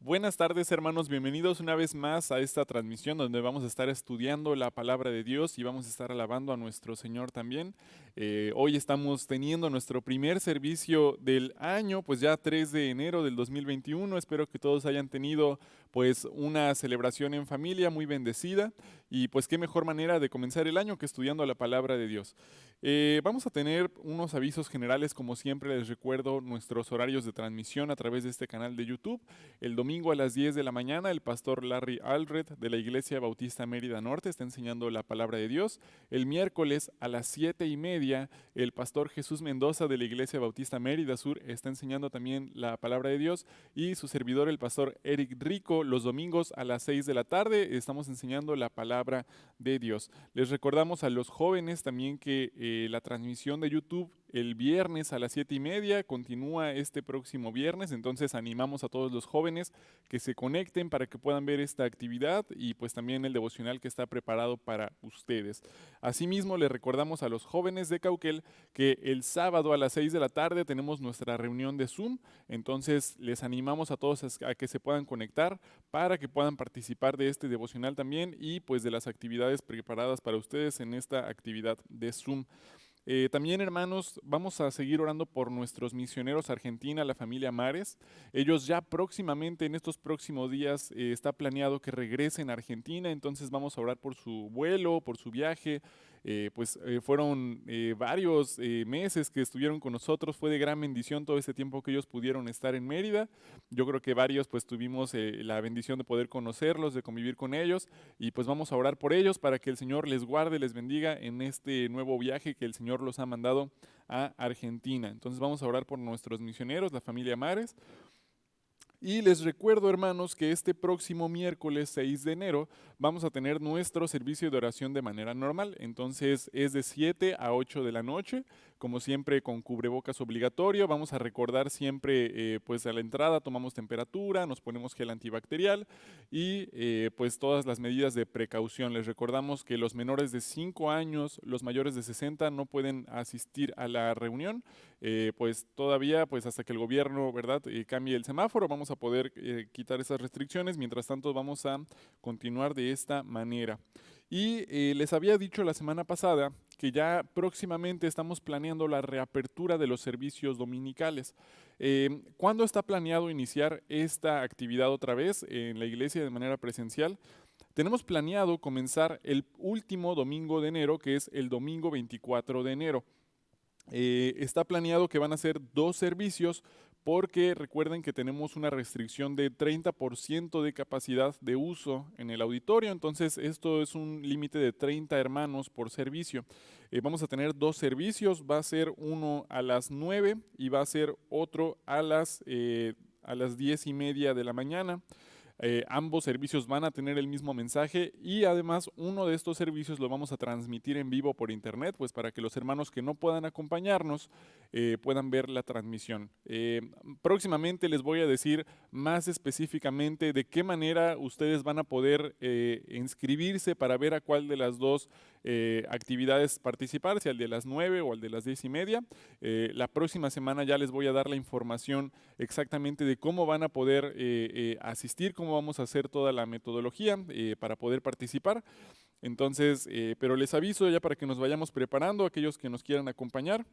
Buenas tardes, hermanos, bienvenidos una vez más a esta transmisión donde vamos a estar estudiando la palabra de Dios y vamos a estar alabando a nuestro Señor también. Hoy estamos teniendo nuestro primer servicio del año, pues ya 3 de enero del 2021. Espero que todos hayan tenido pues una celebración en familia muy bendecida y pues qué mejor manera de comenzar el año que estudiando la palabra de Dios. Vamos a tener unos avisos generales, como siempre les recuerdo nuestros horarios de transmisión a través de este canal de YouTube. El domingo a las 10 de la mañana, el pastor Larry Alred de la Iglesia Bautista Mérida Norte está enseñando la palabra de Dios. El miércoles a las 7:30, el pastor Jesús Mendoza de la Iglesia Bautista Mérida Sur está enseñando también la palabra de Dios. Y su servidor, el pastor Eric Rico, los domingos a las 6 de la tarde estamos enseñando la palabra de Dios. Les recordamos a los jóvenes también que la transmisión de YouTube el viernes a las 7:30 continúa este próximo viernes, entonces animamos a todos los jóvenes que se conecten para que puedan ver esta actividad y pues también el devocional que está preparado para ustedes. Asimismo, les recordamos a los jóvenes de Cauquel que el sábado a las 6 de la tarde tenemos nuestra reunión de Zoom, entonces les animamos a todos a que se puedan conectar para que puedan participar de este devocional también y pues de las actividades preparadas para ustedes en esta actividad de Zoom. También, hermanos, vamos a seguir orando por nuestros misioneros a Argentina, la familia Mares. Ellos ya próximamente, en estos próximos días, está planeado que regresen a Argentina, entonces vamos a orar por su vuelo, por su viaje. Fueron varios meses que estuvieron con nosotros, fue de gran bendición todo este tiempo que ellos pudieron estar en Mérida. Yo creo que varios pues tuvimos la bendición de poder conocerlos, de convivir con ellos y pues vamos a orar por ellos para que el Señor les guarde, les bendiga en este nuevo viaje que el Señor los ha mandado a Argentina. Entonces vamos a orar por nuestros misioneros, la familia Mares. Y les recuerdo, hermanos, que este próximo miércoles 6 de enero vamos a tener nuestro servicio de oración de manera normal. Entonces es de 7 a 8 de la noche, como siempre con cubrebocas obligatorio. Vamos a recordar siempre, pues a la entrada tomamos temperatura, nos ponemos gel antibacterial y pues todas las medidas de precaución. Les recordamos que los menores de 5 años, los mayores de 60 no pueden asistir a la reunión. Pues todavía, pues hasta que el gobierno, ¿verdad?, cambie el semáforo, vamos a poder quitar esas restricciones. Mientras tanto, vamos a continuar de esta manera. Y les había dicho la semana pasada que ya próximamente estamos planeando la reapertura de los servicios dominicales. ¿Cuándo está planeado iniciar esta actividad otra vez en la iglesia de manera presencial? Tenemos planeado comenzar el último domingo de enero, que es el domingo 24 de enero. Está planeado que van a ser dos servicios porque recuerden que tenemos una restricción de 30% de capacidad de uso en el auditorio, entonces esto es un límite de 30 hermanos por servicio. Vamos a tener dos servicios, va a ser uno a las 9 y va a ser otro a las 10:30 de la mañana. Ambos servicios van a tener el mismo mensaje y además uno de estos servicios lo vamos a transmitir en vivo por internet, pues para que los hermanos que no puedan acompañarnos puedan ver la transmisión. Próximamente les voy a decir más específicamente de qué manera ustedes van a poder inscribirse para ver a cuál de las dos actividades participar, si al de las 9 o al de las 10:30. La próxima semana ya les voy a dar la información exactamente de cómo van a poder asistir, cómo vamos a hacer toda la metodología para poder participar. Entonces, pero les aviso ya para que nos vayamos preparando, aquellos que nos quieran acompañar.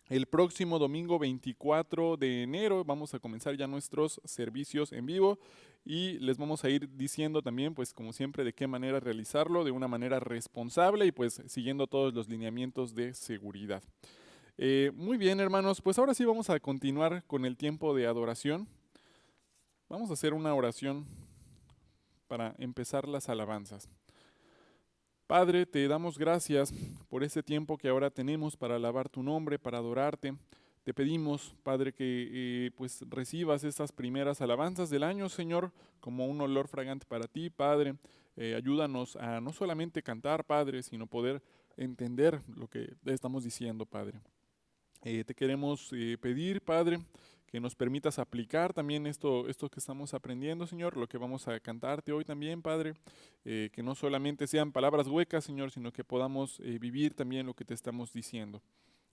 El próximo domingo 24 de enero vamos a comenzar ya nuestros servicios en vivo y les vamos a ir diciendo también, pues como siempre, de qué manera realizarlo de una manera responsable y pues siguiendo todos los lineamientos de seguridad. Muy bien, hermanos, pues ahora sí vamos a continuar con el tiempo de adoración. Vamos a hacer una oración para empezar las alabanzas. Padre, te damos gracias por este tiempo que ahora tenemos para alabar tu nombre, para adorarte. Te pedimos, Padre, que pues recibas estas primeras alabanzas del año, Señor, como un olor fragante para ti, Padre. Ayúdanos a no solamente cantar, Padre, sino poder entender lo que estamos diciendo, Padre. Te queremos pedir, Padre, que nos permitas aplicar también esto que estamos aprendiendo, Señor, lo que vamos a cantarte hoy también, Padre, que no solamente sean palabras huecas, Señor, sino que podamos vivir también lo que te estamos diciendo.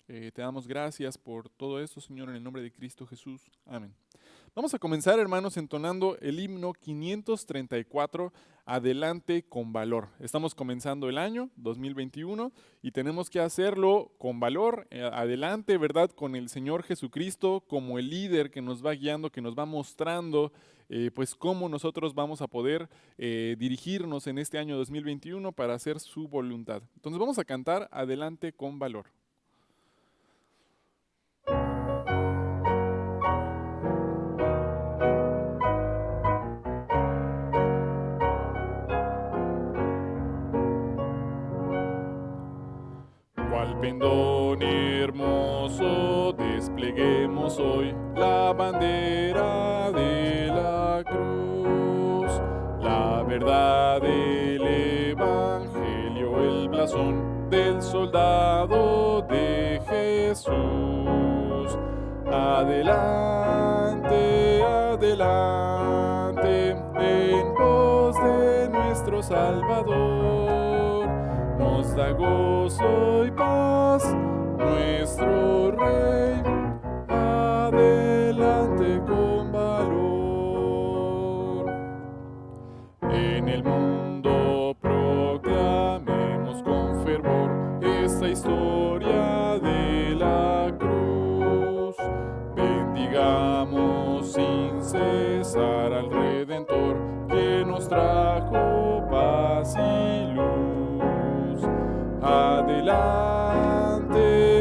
Te damos gracias por todo esto, Señor, en el nombre de Cristo Jesús. Amén. Vamos a comenzar, hermanos, entonando el himno 534, Adelante con valor. Estamos comenzando el año 2021 y tenemos que hacerlo con valor, adelante, ¿verdad? Con el Señor Jesucristo como el líder que nos va guiando, que nos va mostrando, pues cómo nosotros vamos a poder dirigirnos en este año 2021 para hacer su voluntad. Entonces vamos a cantar Adelante con valor. Cual pendón hermoso despleguemos hoy la bandera de la cruz, la verdad del evangelio, el blasón del soldado de Jesús. Adelante, adelante, en pos de nuestro Salvador. Nos da gozo y paz nuestro Rey, adelante con valor. En el mundo proclamemos con fervor esta historia de la cruz. Bendigamos sin cesar al Redentor que nos trajo paz y luz. Adelante,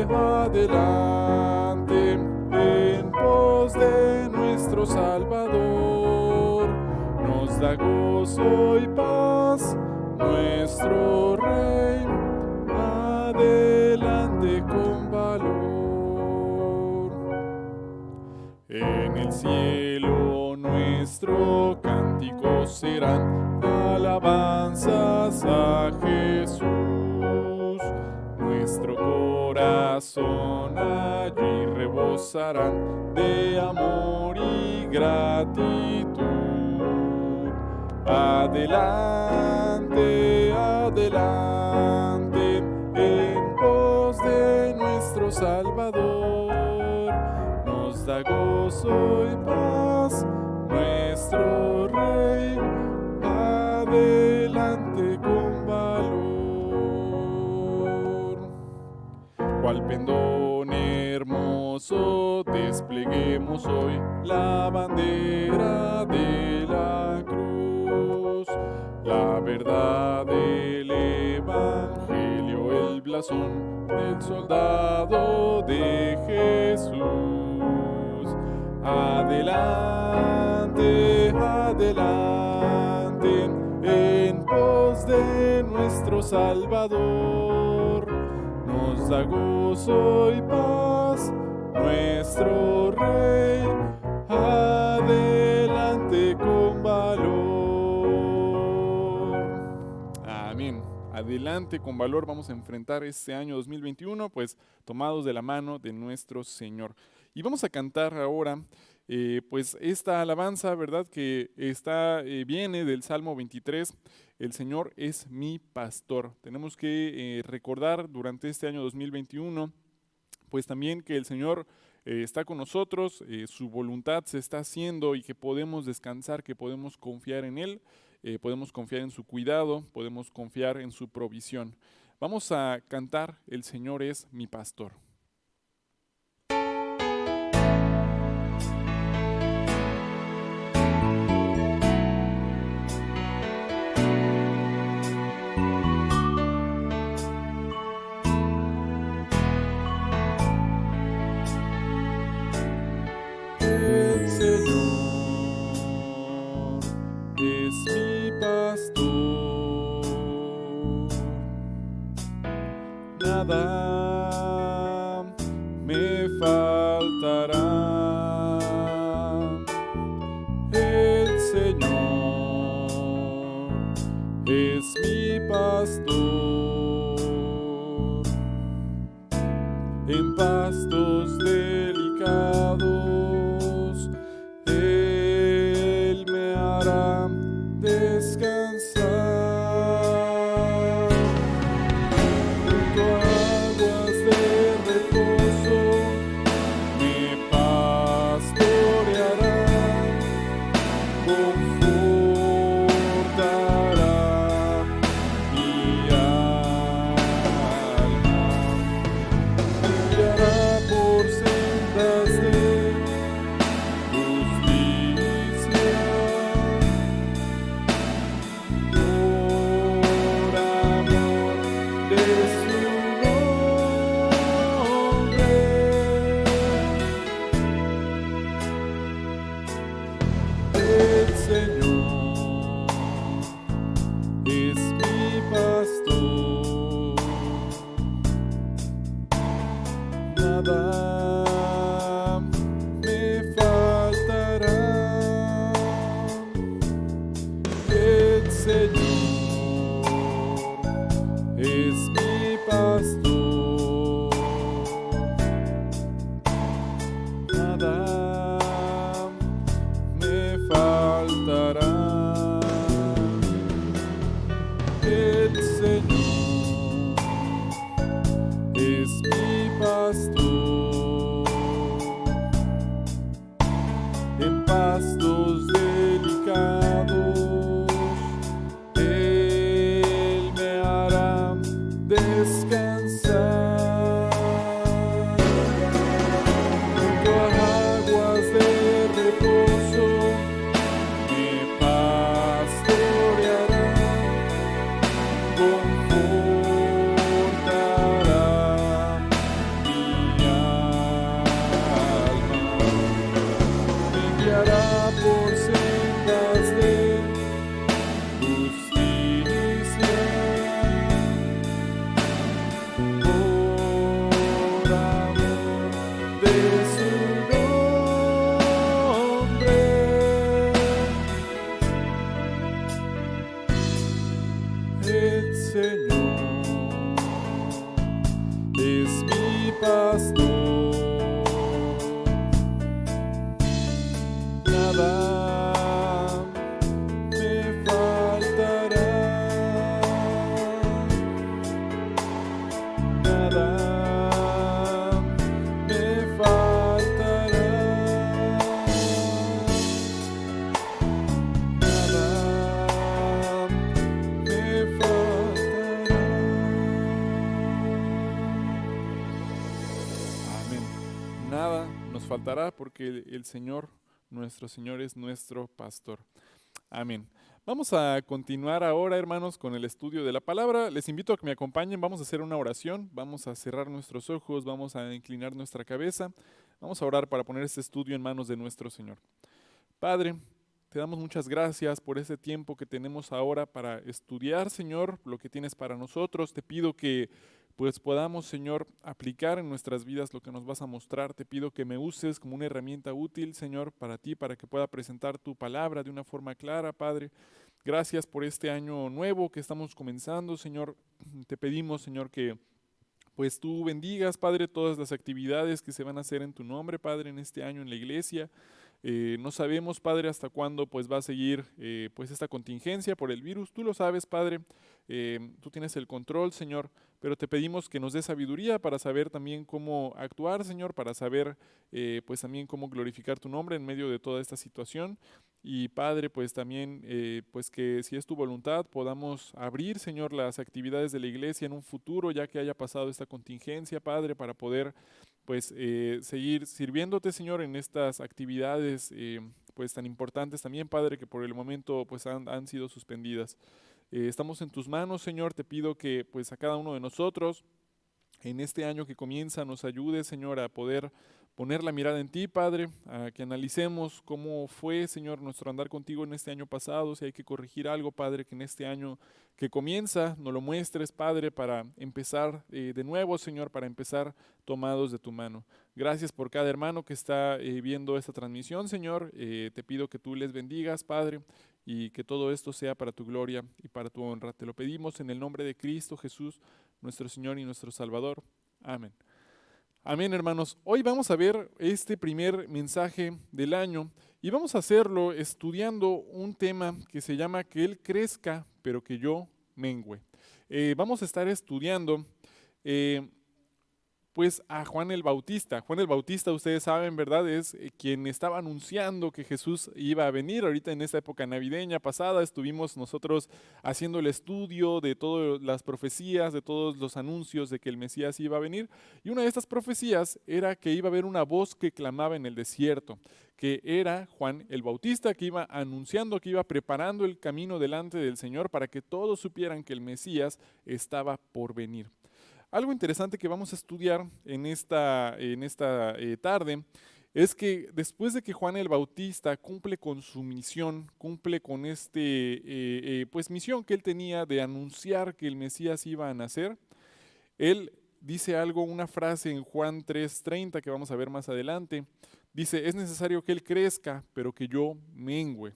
adelante, en pos de nuestro Salvador. Nos da gozo y paz nuestro Rey, adelante con valor. En el cielo nuestro cántico serán alabanzas a Jesús. Nuestro corazón allí rebosarán de amor y gratitud. Adelante, adelante, en pos de nuestro Salvador. Nos da gozo y paz nuestro Rey, adelante con valor. Cual pendón hermoso despleguemos hoy la bandera de la cruz, la verdad del evangelio, el blasón del soldado de Jesús. Adelante, adelante, en pos de nuestro Salvador. Nos da gozo y paz nuestro Rey, adelante con valor. Amén. Adelante con valor vamos a enfrentar este año 2021, pues tomados de la mano de nuestro Señor. Y vamos a cantar ahora, pues esta alabanza, ¿verdad? Que viene del Salmo 23. El Señor es mi pastor. Tenemos que recordar durante este año 2021, pues también que el Señor está con nosotros, su voluntad se está haciendo y que podemos descansar, que podemos confiar en Él, podemos confiar en su cuidado, podemos confiar en su provisión. Vamos a cantar El Señor es mi pastor. Nada me faltará. El Señor es mi pastor. En pastos delicados Él me hará descansar. Junto a en pastos delicados. Él me hará descansar junto a aguas de reposo. Me pastoreará, confortará mi alma. Me guiará por sendas de justicia, por amor de su nombre. El Señor es mi pastor, nada me faltará, nada me faltará, nada me faltará. Amén. Nada nos faltará porque el Señor, nuestro Señor, es nuestro pastor. Amén. Vamos a continuar ahora, hermanos, con el estudio de la palabra. Les invito a que me acompañen. Vamos a hacer una oración. Vamos a cerrar nuestros ojos. Vamos a inclinar nuestra cabeza. Vamos a orar para poner este estudio en manos de nuestro Señor. Padre, te damos muchas gracias por ese tiempo que tenemos ahora para estudiar, Señor, lo que tienes para nosotros. Te pido que pues podamos, Señor, aplicar en nuestras vidas lo que nos vas a mostrar. Te pido que me uses como una herramienta útil, Señor, para ti, para que pueda presentar tu palabra de una forma clara, Padre. Gracias por este año nuevo que estamos comenzando, Señor. Te pedimos, Señor, que pues tú bendigas, Padre, todas las actividades que se van a hacer en tu nombre, Padre, en este año en la iglesia. No sabemos, Padre, hasta cuándo pues va a seguir pues esta contingencia por el virus. Tú lo sabes, Padre. Tú tienes el control, Señor, pero te pedimos que nos des sabiduría para saber también cómo actuar, Señor, para saber pues también cómo glorificar tu nombre en medio de toda esta situación. Y Padre, pues también, pues que si es tu voluntad podamos abrir, Señor, las actividades de la iglesia en un futuro, ya que haya pasado esta contingencia, Padre, para poder pues seguir sirviéndote, Señor, en estas actividades pues tan importantes también, Padre, que por el momento pues han sido suspendidas. Estamos en tus manos, Señor. Te pido que pues a cada uno de nosotros en este año que comienza nos ayude, Señor, a poder poner la mirada en ti, Padre, a que analicemos cómo fue, Señor, nuestro andar contigo en este año pasado, si hay que corregir algo, Padre, que en este año que comienza nos lo muestres, Padre, para empezar de nuevo, Señor, para empezar tomados de tu mano. Gracias por cada hermano que está viendo esta transmisión, Señor. Te pido que tú les bendigas, Padre, y que todo esto sea para tu gloria y para tu honra. Te lo pedimos en el nombre de Cristo Jesús, nuestro Señor y nuestro Salvador. Amén. Amén, hermanos. Hoy vamos a ver este primer mensaje del año y vamos a hacerlo estudiando un tema que se llama que Él crezca, pero que yo mengüe. Vamos a estar estudiando pues a Juan el Bautista. Juan el Bautista, ustedes saben, ¿verdad? Es quien estaba anunciando que Jesús iba a venir. Ahorita en esta época navideña pasada estuvimos nosotros haciendo el estudio de todas las profecías, de todos los anuncios de que el Mesías iba a venir. Y una de estas profecías era que iba a haber una voz que clamaba en el desierto, que era Juan el Bautista, que iba anunciando, que iba preparando el camino delante del Señor para que todos supieran que el Mesías estaba por venir. Algo interesante que vamos a estudiar en esta tarde es que después de que Juan el Bautista cumple con su misión, cumple con pues misión que él tenía de anunciar que el Mesías iba a nacer, él dice algo, una frase en Juan 3:30 que vamos a ver más adelante. Dice, es necesario que él crezca, pero que yo mengüe.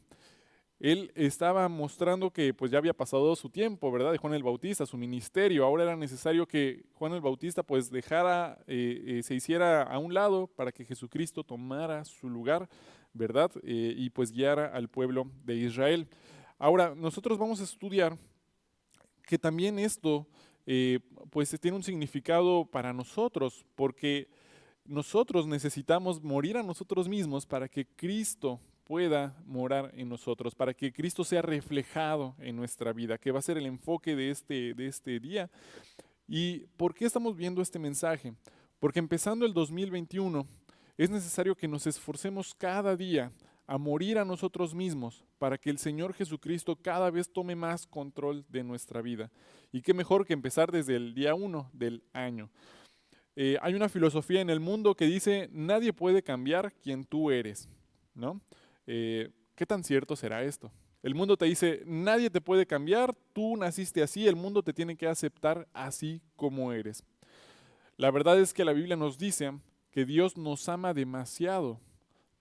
Él estaba mostrando que pues ya había pasado su tiempo, ¿verdad? De Juan el Bautista, su ministerio. Ahora era necesario que Juan el Bautista pues se hiciera a un lado para que Jesucristo tomara su lugar, ¿verdad? Y pues guiara al pueblo de Israel. Ahora, nosotros vamos a estudiar que también esto pues tiene un significado para nosotros, porque nosotros necesitamos morir a nosotros mismos para que Cristo pueda morar en nosotros, para que Cristo sea reflejado en nuestra vida, que va a ser el enfoque de este día. ¿Y por qué estamos viendo este mensaje? Porque empezando el 2021 es necesario que nos esforcemos cada día a morir a nosotros mismos para que el Señor Jesucristo cada vez tome más control de nuestra vida. Y qué mejor que empezar desde el día 1 del año. Hay una filosofía en el mundo que dice, nadie puede cambiar quien tú eres, ¿no? ¿Qué tan cierto será esto? El mundo te dice, nadie te puede cambiar, tú naciste así, el mundo te tiene que aceptar así como eres. La verdad es que la Biblia nos dice que Dios nos ama demasiado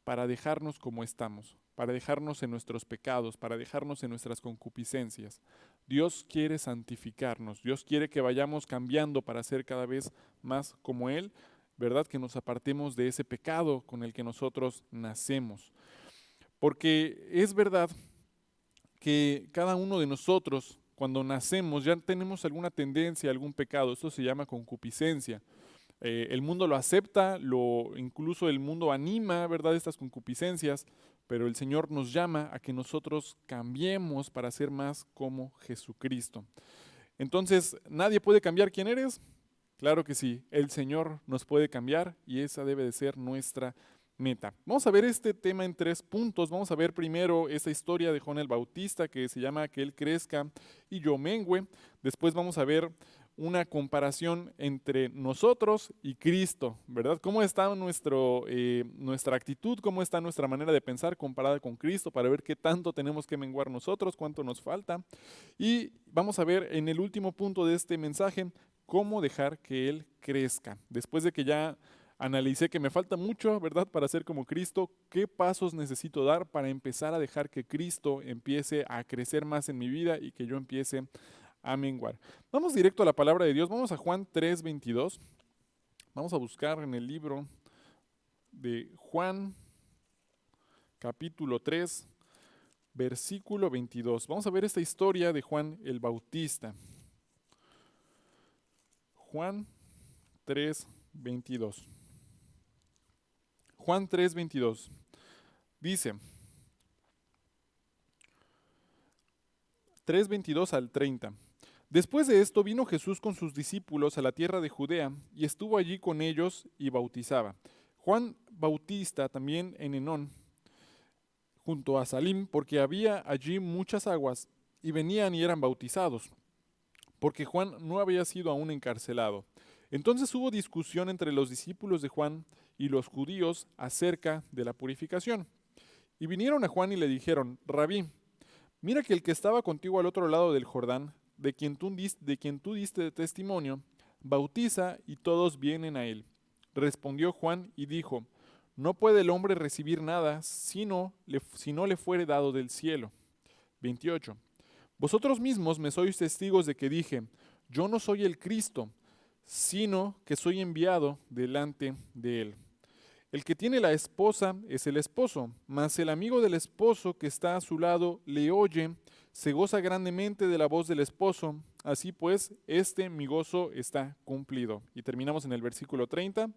para dejarnos como estamos, para dejarnos en nuestros pecados, para dejarnos en nuestras concupiscencias. Dios quiere santificarnos, Dios quiere que vayamos cambiando para ser cada vez más como Él, ¿verdad? Que nos apartemos de ese pecado con el que nosotros nacemos. Porque es verdad que cada uno de nosotros, cuando nacemos, ya tenemos alguna tendencia, algún pecado, esto se llama concupiscencia. El mundo lo acepta, incluso el mundo anima, ¿verdad?, estas concupiscencias, pero el Señor nos llama a que nosotros cambiemos para ser más como Jesucristo. Entonces, ¿nadie puede cambiar quién eres? Claro que sí, el Señor nos puede cambiar y esa debe de ser nuestra meta. Vamos a ver este tema en 3 puntos. Vamos a ver primero esta historia de Juan el Bautista que se llama Que Él crezca y yo mengüe. Después vamos a ver una comparación entre nosotros y Cristo, ¿verdad? ¿Cómo está nuestra actitud, cómo está nuestra manera de pensar comparada con Cristo para ver qué tanto tenemos que menguar nosotros, cuánto nos falta? Y vamos a ver en el último punto de este mensaje cómo dejar que Él crezca. Después de que ya analicé que me falta mucho, ¿verdad?, para ser como Cristo, ¿qué pasos necesito dar para empezar a dejar que Cristo empiece a crecer más en mi vida y que yo empiece a menguar? Vamos directo a la palabra de Dios, vamos a Juan 3:22. Vamos a buscar en el libro de Juan, capítulo 3, versículo 22. Vamos a ver esta historia de Juan el Bautista. Juan 3:22. Juan 3:22 dice, 3:22 al 30. Después de esto vino Jesús con sus discípulos a la tierra de Judea y estuvo allí con ellos y bautizaba. Juan Bautista también en Enón, junto a Salim, porque había allí muchas aguas, y venían y eran bautizados, porque Juan no había sido aún encarcelado. Entonces hubo discusión entre los discípulos de Juan y los judíos acerca de la purificación. Y vinieron a Juan y le dijeron, Rabí, mira que el que estaba contigo al otro lado del Jordán, de quien tú diste testimonio, bautiza y todos vienen a él. Respondió Juan y dijo, no puede el hombre recibir nada si no le fuere dado del cielo. 28. Vosotros mismos me sois testigos de que dije, yo no soy el Cristo, sino que soy enviado delante de él. El que tiene la esposa es el esposo, mas el amigo del esposo que está a su lado le oye, se goza grandemente de la voz del esposo, así pues, mi gozo está cumplido. Y terminamos en el versículo 30.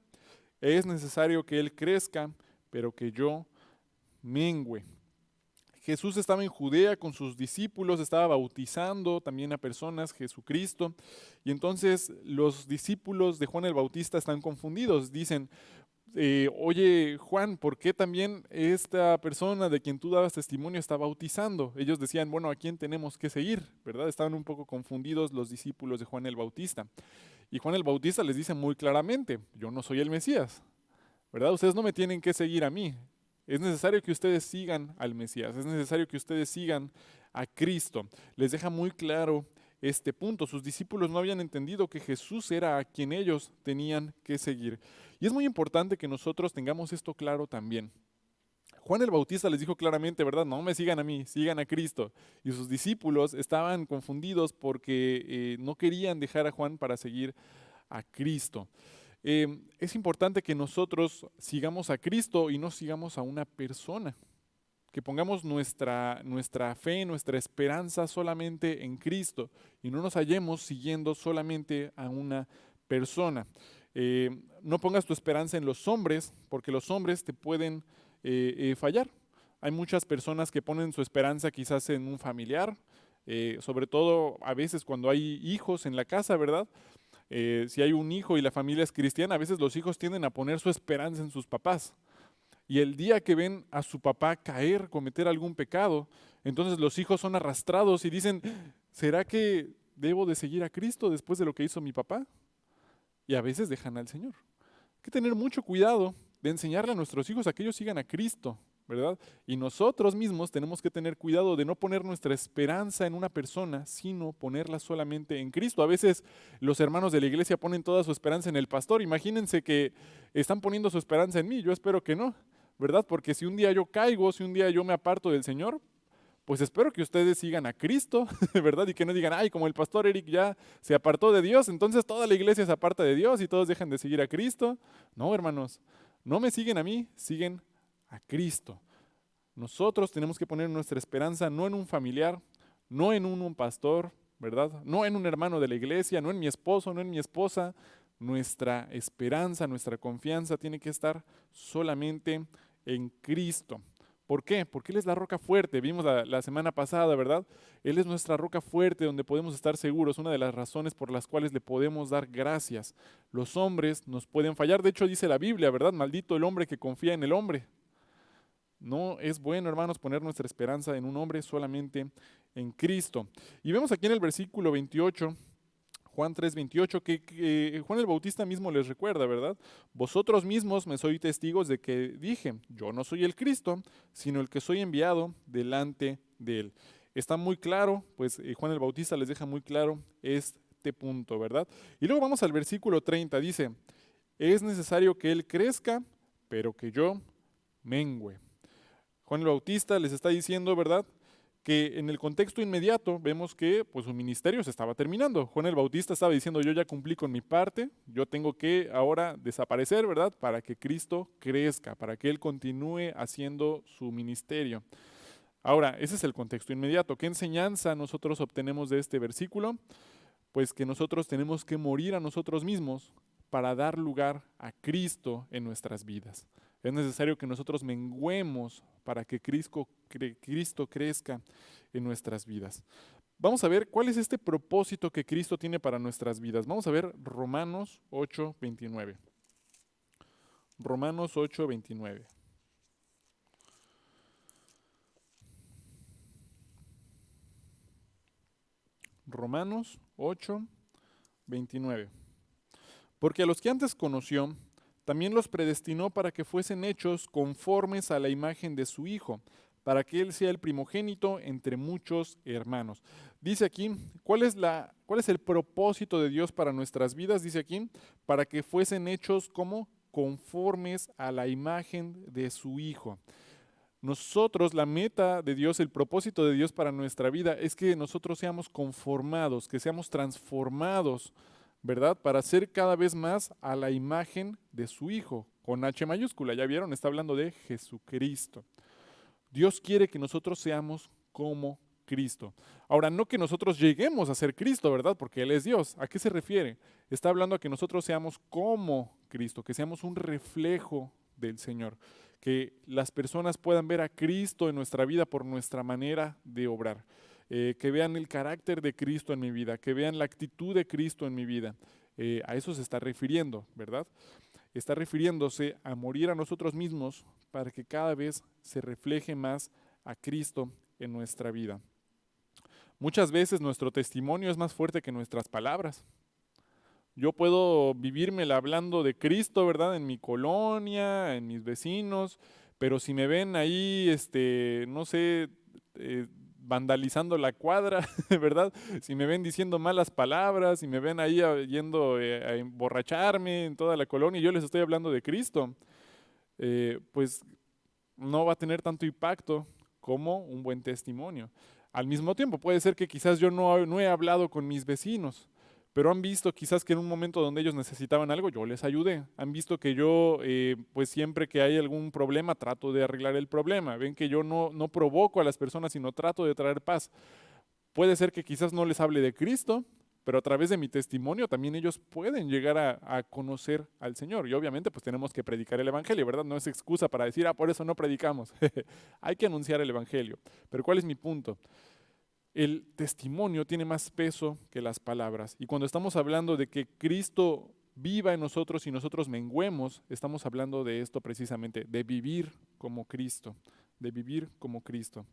Es necesario que él crezca, pero que yo mengüe. Jesús estaba en Judea con sus discípulos, estaba bautizando también a personas, Jesucristo, y entonces los discípulos de Juan el Bautista están confundidos, dicen, oye Juan, ¿por qué también esta persona de quien tú dabas testimonio está bautizando? Ellos decían, bueno, ¿a quién tenemos que seguir? ¿Verdad? Estaban un poco confundidos los discípulos de Juan el Bautista. Y Juan el Bautista les dice muy claramente, yo no soy el Mesías, ¿verdad? Ustedes no me tienen que seguir a mí. Es necesario que ustedes sigan al Mesías, es necesario que ustedes sigan a Cristo. Les deja muy claro este punto. Sus discípulos no habían entendido que Jesús era a quien ellos tenían que seguir. Y es muy importante que nosotros tengamos esto claro también. Juan el Bautista les dijo claramente, ¿verdad? No me sigan a mí, sigan a Cristo. Y sus discípulos estaban confundidos porque no querían dejar a Juan para seguir a Cristo. Es importante que nosotros sigamos a Cristo y no sigamos a una persona. Que pongamos nuestra fe, nuestra esperanza solamente en Cristo y no nos hallemos siguiendo solamente a una persona. No pongas tu esperanza en los hombres, porque los hombres te pueden fallar. Hay muchas personas que ponen su esperanza quizás en un familiar, sobre todo a veces cuando hay hijos en la casa, ¿verdad? Si hay un hijo y la familia es cristiana, a veces los hijos tienden a poner su esperanza en sus papás. Y el día que ven a su papá caer, cometer algún pecado, entonces los hijos son arrastrados y dicen, ¿será que debo de seguir a Cristo después de lo que hizo mi papá? Y a veces dejan al Señor. Hay que tener mucho cuidado de enseñarle a nuestros hijos a que ellos sigan a Cristo, ¿verdad? Y nosotros mismos tenemos que tener cuidado de no poner nuestra esperanza en una persona, sino ponerla solamente en Cristo. A veces los hermanos de la iglesia ponen toda su esperanza en el pastor. Imagínense que están poniendo su esperanza en mí. Yo espero que no, ¿verdad? Porque si un día yo caigo, si un día yo me aparto del Señor, pues espero que ustedes sigan a Cristo, ¿verdad? Y que no digan, ay, como el pastor Eric ya se apartó de Dios, entonces toda la iglesia se aparta de Dios y todos dejan de seguir a Cristo. No, hermanos, no me siguen a mí, siguen a Cristo. Nosotros tenemos que poner nuestra esperanza no en un familiar, no en un pastor, ¿verdad? No en un hermano de la iglesia, no en mi esposo, no en mi esposa. Nuestra esperanza, nuestra confianza tiene que estar solamente en Cristo. ¿Por qué? Porque Él es la roca fuerte. Vimos la semana pasada, ¿verdad? Él es nuestra roca fuerte donde podemos estar seguros. Una de las razones por las cuales le podemos dar gracias. Los hombres nos pueden fallar. De hecho, dice la Biblia, ¿verdad? Maldito el hombre que confía en el hombre. No es bueno, hermanos, poner nuestra esperanza en un hombre, solamente en Cristo. Y vemos aquí en el versículo 28, Juan 3:28, que Juan el Bautista mismo les recuerda, ¿verdad? Vosotros mismos me sois testigos de que dije, yo no soy el Cristo, sino el que soy enviado delante de él. Está muy claro, pues Juan el Bautista les deja muy claro este punto, ¿verdad? Y luego vamos al versículo 30, dice, es necesario que él crezca, pero que yo mengüe. Juan el Bautista les está diciendo, ¿verdad?, que en el contexto inmediato vemos que pues su ministerio se estaba terminando. Juan el Bautista estaba diciendo, yo ya cumplí con mi parte, yo tengo que ahora desaparecer, ¿verdad?, para que Cristo crezca, para que Él continúe haciendo su ministerio. Ahora, ese es el contexto inmediato. ¿Qué enseñanza nosotros obtenemos de este versículo? Pues que nosotros tenemos que morir a nosotros mismos para dar lugar a Cristo en nuestras vidas. Es necesario que nosotros menguemos para que Cristo crezca en nuestras vidas. Vamos a ver cuál es este propósito que Cristo tiene para nuestras vidas. Vamos a ver Romanos 8:29. Romanos 8:29. Romanos 8:29. Porque a los que antes conoció, también los predestinó para que fuesen hechos conformes a la imagen de su Hijo, para que Él sea el primogénito entre muchos hermanos. Dice aquí, ¿cuál es el propósito de Dios para nuestras vidas? Dice aquí, para que fuesen hechos como conformes a la imagen de su Hijo. Nosotros, la meta de Dios, el propósito de Dios para nuestra vida es que nosotros seamos conformados, que seamos transformados, ¿verdad? Para ser cada vez más a la imagen de su Hijo, con H mayúscula, ¿ya vieron? Está hablando de Jesucristo. Dios quiere que nosotros seamos como Cristo. Ahora, no que nosotros lleguemos a ser Cristo, ¿verdad? Porque Él es Dios. ¿A qué se refiere? Está hablando a que nosotros seamos como Cristo, que seamos un reflejo del Señor, que las personas puedan ver a Cristo en nuestra vida por nuestra manera de obrar. Que vean el carácter de Cristo en mi vida, que vean la actitud de Cristo en mi vida. A eso se está refiriendo, ¿verdad? Está refiriéndose a morir a nosotros mismos para que cada vez se refleje más a Cristo en nuestra vida. Muchas veces nuestro testimonio es más fuerte que nuestras palabras. Yo puedo vivírmela hablando de Cristo, ¿verdad? En mi colonia, en mis vecinos, pero si me ven ahí, no sé, vandalizando la cuadra, ¿verdad? Si me ven diciendo malas palabras, si me ven ahí yendo a emborracharme en toda la colonia y yo les estoy hablando de Cristo, pues no va a tener tanto impacto como un buen testimonio. Al mismo tiempo, puede ser que quizás yo no he hablado con mis vecinos, pero han visto quizás que en un momento donde ellos necesitaban algo, yo les ayudé. Han visto que yo, pues siempre que hay algún problema, trato de arreglar el problema. Ven que yo no provoco a las personas, sino trato de traer paz. Puede ser que quizás no les hable de Cristo, pero a través de mi testimonio también ellos pueden llegar a conocer al Señor. Y obviamente pues tenemos que predicar el Evangelio, ¿verdad? No es excusa para decir, por eso no predicamos. Hay que anunciar el Evangelio. Pero ¿cuál es mi punto? El testimonio tiene más peso que las palabras. Y cuando estamos hablando de que Cristo viva en nosotros y nosotros menguemos, estamos hablando de esto precisamente, de vivir como Cristo, de vivir como Cristo.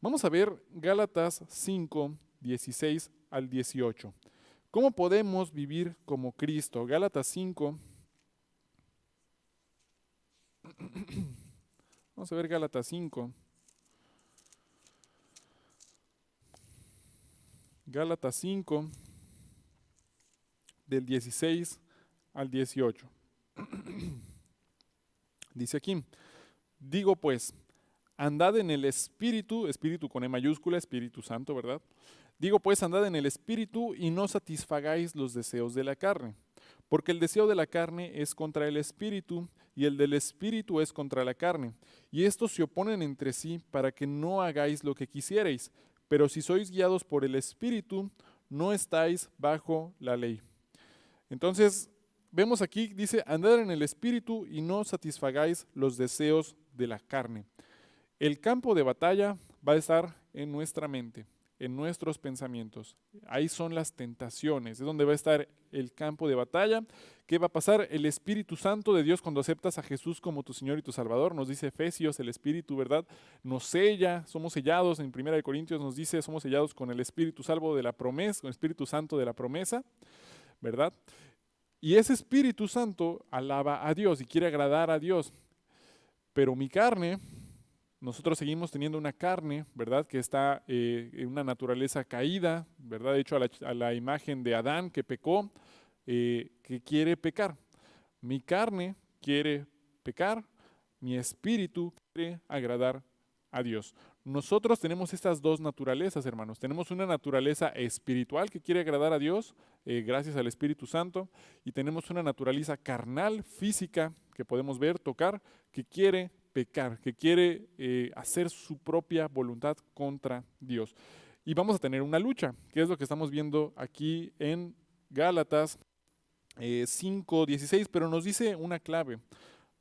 Vamos a ver Gálatas 5, 16 al 18. ¿Cómo podemos vivir como Cristo? Gálatas 5. Vamos a ver Gálatas 5. Gálatas 5, del 16 al 18. Dice aquí, digo pues, andad en el Espíritu, Espíritu con E mayúscula, Espíritu Santo, ¿verdad? Digo pues, andad en el Espíritu y no satisfagáis los deseos de la carne, porque el deseo de la carne es contra el Espíritu y el del Espíritu es contra la carne, y estos se oponen entre sí para que no hagáis lo que quisierais, pero si sois guiados por el Espíritu, no estáis bajo la ley. Entonces, vemos aquí, dice, andad en el Espíritu y no satisfagáis los deseos de la carne. El campo de batalla va a estar en nuestra mente, en nuestros pensamientos. Ahí son las tentaciones, es donde va a estar el campo de batalla. ¿Qué va a pasar? El Espíritu Santo de Dios, cuando aceptas a Jesús como tu Señor y tu Salvador, nos dice Efesios, el Espíritu, ¿verdad? Nos sella, somos sellados, en 1 Corintios nos dice, somos sellados con el Espíritu salvo de la promesa, con el Espíritu Santo de la promesa, ¿verdad? Y ese Espíritu Santo alaba a Dios y quiere agradar a Dios. Pero mi carne, nosotros seguimos teniendo una carne, ¿verdad? Que está en una naturaleza caída, ¿verdad? Hecho a la imagen de Adán que pecó, que quiere pecar. Mi carne quiere pecar, mi espíritu quiere agradar a Dios. Nosotros tenemos estas dos naturalezas, hermanos. Tenemos una naturaleza espiritual que quiere agradar a Dios, gracias al Espíritu Santo, y tenemos una naturaleza carnal, física, que podemos ver, tocar, que quiere pecar, que quiere hacer su propia voluntad contra Dios. Y vamos a tener una lucha, que es lo que estamos viendo aquí en Gálatas 5:16, pero nos dice una clave.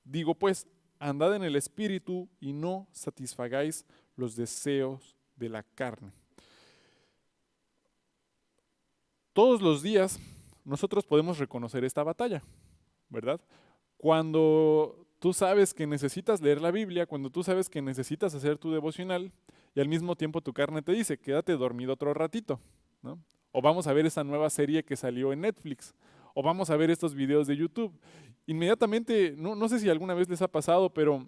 Digo pues, andad en el Espíritu y no satisfagáis los deseos de la carne. Todos los días nosotros podemos reconocer esta batalla, ¿verdad? Cuando tú sabes que necesitas leer la Biblia, cuando tú sabes que necesitas hacer tu devocional y al mismo tiempo tu carne te dice, quédate dormido otro ratito, ¿no? O vamos a ver esa nueva serie que salió en Netflix, o vamos a ver estos videos de YouTube. Inmediatamente, no sé si alguna vez les ha pasado, pero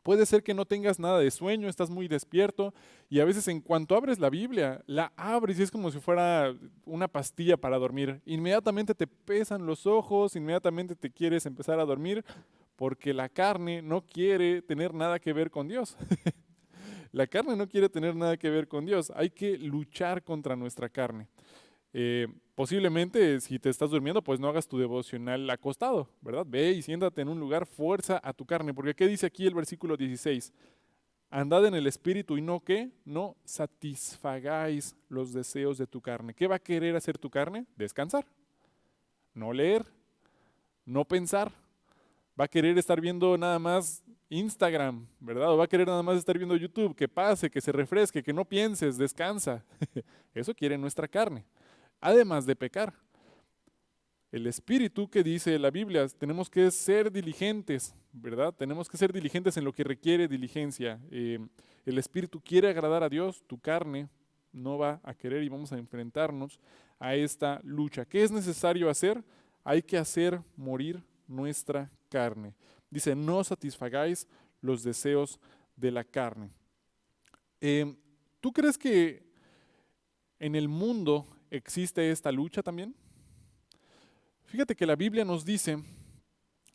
puede ser que no tengas nada de sueño, estás muy despierto y a veces en cuanto abres la Biblia, la abres y es como si fuera una pastilla para dormir. Inmediatamente te pesan los ojos, inmediatamente te quieres empezar a dormir porque la carne no quiere tener nada que ver con Dios. La carne no quiere tener nada que ver con Dios. Hay que luchar contra nuestra carne. Posiblemente si te estás durmiendo, pues no hagas tu devocional acostado, ¿verdad? Ve y siéntate en un lugar, fuerza a tu carne, porque ¿qué dice aquí el versículo 16? Andad en el Espíritu y no ¿qué? No satisfagáis los deseos de tu carne. ¿Qué va a querer hacer tu carne? Descansar, no leer, no pensar. Va a querer estar viendo nada más Instagram, ¿verdad? O va a querer nada más estar viendo YouTube, que pase, que se refresque, que no pienses, descansa. Eso quiere nuestra carne. Además de pecar. El espíritu que dice la Biblia, tenemos que ser diligentes, ¿verdad? Tenemos que ser diligentes en lo que requiere diligencia. El espíritu quiere agradar a Dios, tu carne no va a querer y vamos a enfrentarnos a esta lucha. ¿Qué es necesario hacer? Hay que hacer morir nuestra carne. Dice, no satisfagáis los deseos de la carne. ¿Tú crees que en el mundo existe esta lucha también? Fíjate que la Biblia nos dice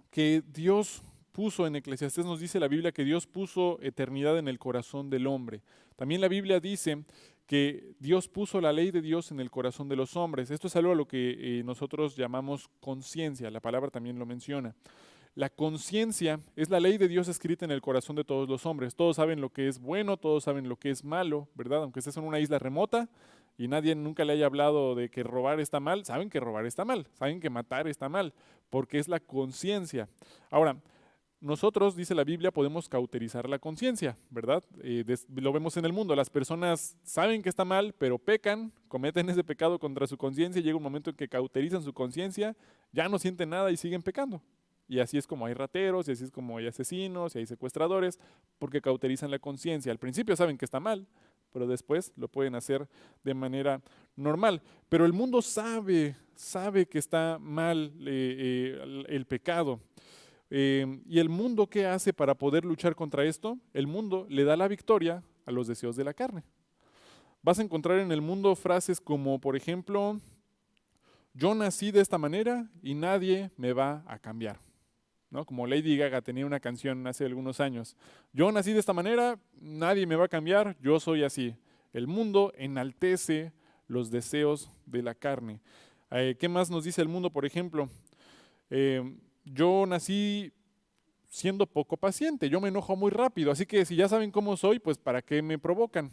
que Dios puso, en Eclesiastés nos dice la Biblia que Dios puso eternidad en el corazón del hombre. También la Biblia dice que Dios puso la ley de Dios en el corazón de los hombres. Esto es algo a lo que nosotros llamamos conciencia, la palabra también lo menciona. La conciencia es la ley de Dios escrita en el corazón de todos los hombres. Todos saben lo que es bueno, todos saben lo que es malo, ¿verdad? Aunque estés en una isla remota, y nadie nunca le haya hablado de que robar está mal, saben que robar está mal, saben que matar está mal, porque es la conciencia. Ahora, nosotros, dice la Biblia, podemos cauterizar la conciencia, ¿verdad? Lo vemos en el mundo, las personas saben que está mal, pero pecan, cometen ese pecado contra su conciencia y llega un momento en que cauterizan su conciencia, ya no sienten nada y siguen pecando. Y así es como hay rateros, y así es como hay asesinos, y hay secuestradores, porque cauterizan la conciencia. Al principio saben que está mal, pero después lo pueden hacer de manera normal. Pero el mundo sabe que está mal el pecado. ¿Y el mundo qué hace para poder luchar contra esto? El mundo le da la victoria a los deseos de la carne. Vas a encontrar en el mundo frases como, por ejemplo, yo nací de esta manera y nadie me va a cambiar. ¿No? Como Lady Gaga tenía una canción hace algunos años. Yo nací de esta manera, nadie me va a cambiar, yo soy así. El mundo enaltece los deseos de la carne. ¿Qué más nos dice el mundo, por ejemplo? Yo nací siendo poco paciente, yo me enojo muy rápido, así que si ya saben cómo soy, pues ¿para qué me provocan?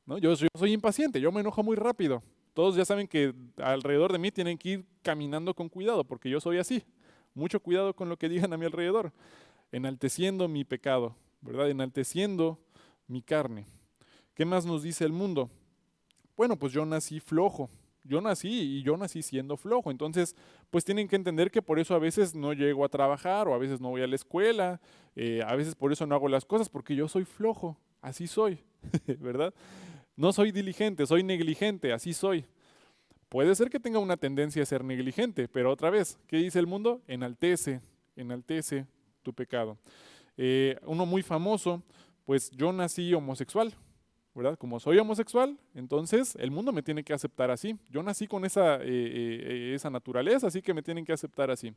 ¿No? Yo soy impaciente, yo me enojo muy rápido. Todos ya saben que alrededor de mí tienen que ir caminando con cuidado, porque yo soy así. Mucho cuidado con lo que digan a mi alrededor, enalteciendo mi pecado, ¿verdad? Enalteciendo mi carne. ¿Qué más nos dice el mundo? Bueno, pues yo nací flojo, yo nací siendo flojo, entonces pues tienen que entender que por eso a veces no llego a trabajar o a veces no voy a la escuela, a veces por eso no hago las cosas porque yo soy flojo, así soy, ¿verdad? No soy diligente, soy negligente, así soy. Puede ser que tenga una tendencia a ser negligente, pero otra vez, ¿qué dice el mundo? Enaltece tu pecado. Uno muy famoso, pues yo nací homosexual, ¿verdad? Como soy homosexual, entonces el mundo me tiene que aceptar así. Yo nací con esa naturaleza, así que me tienen que aceptar así.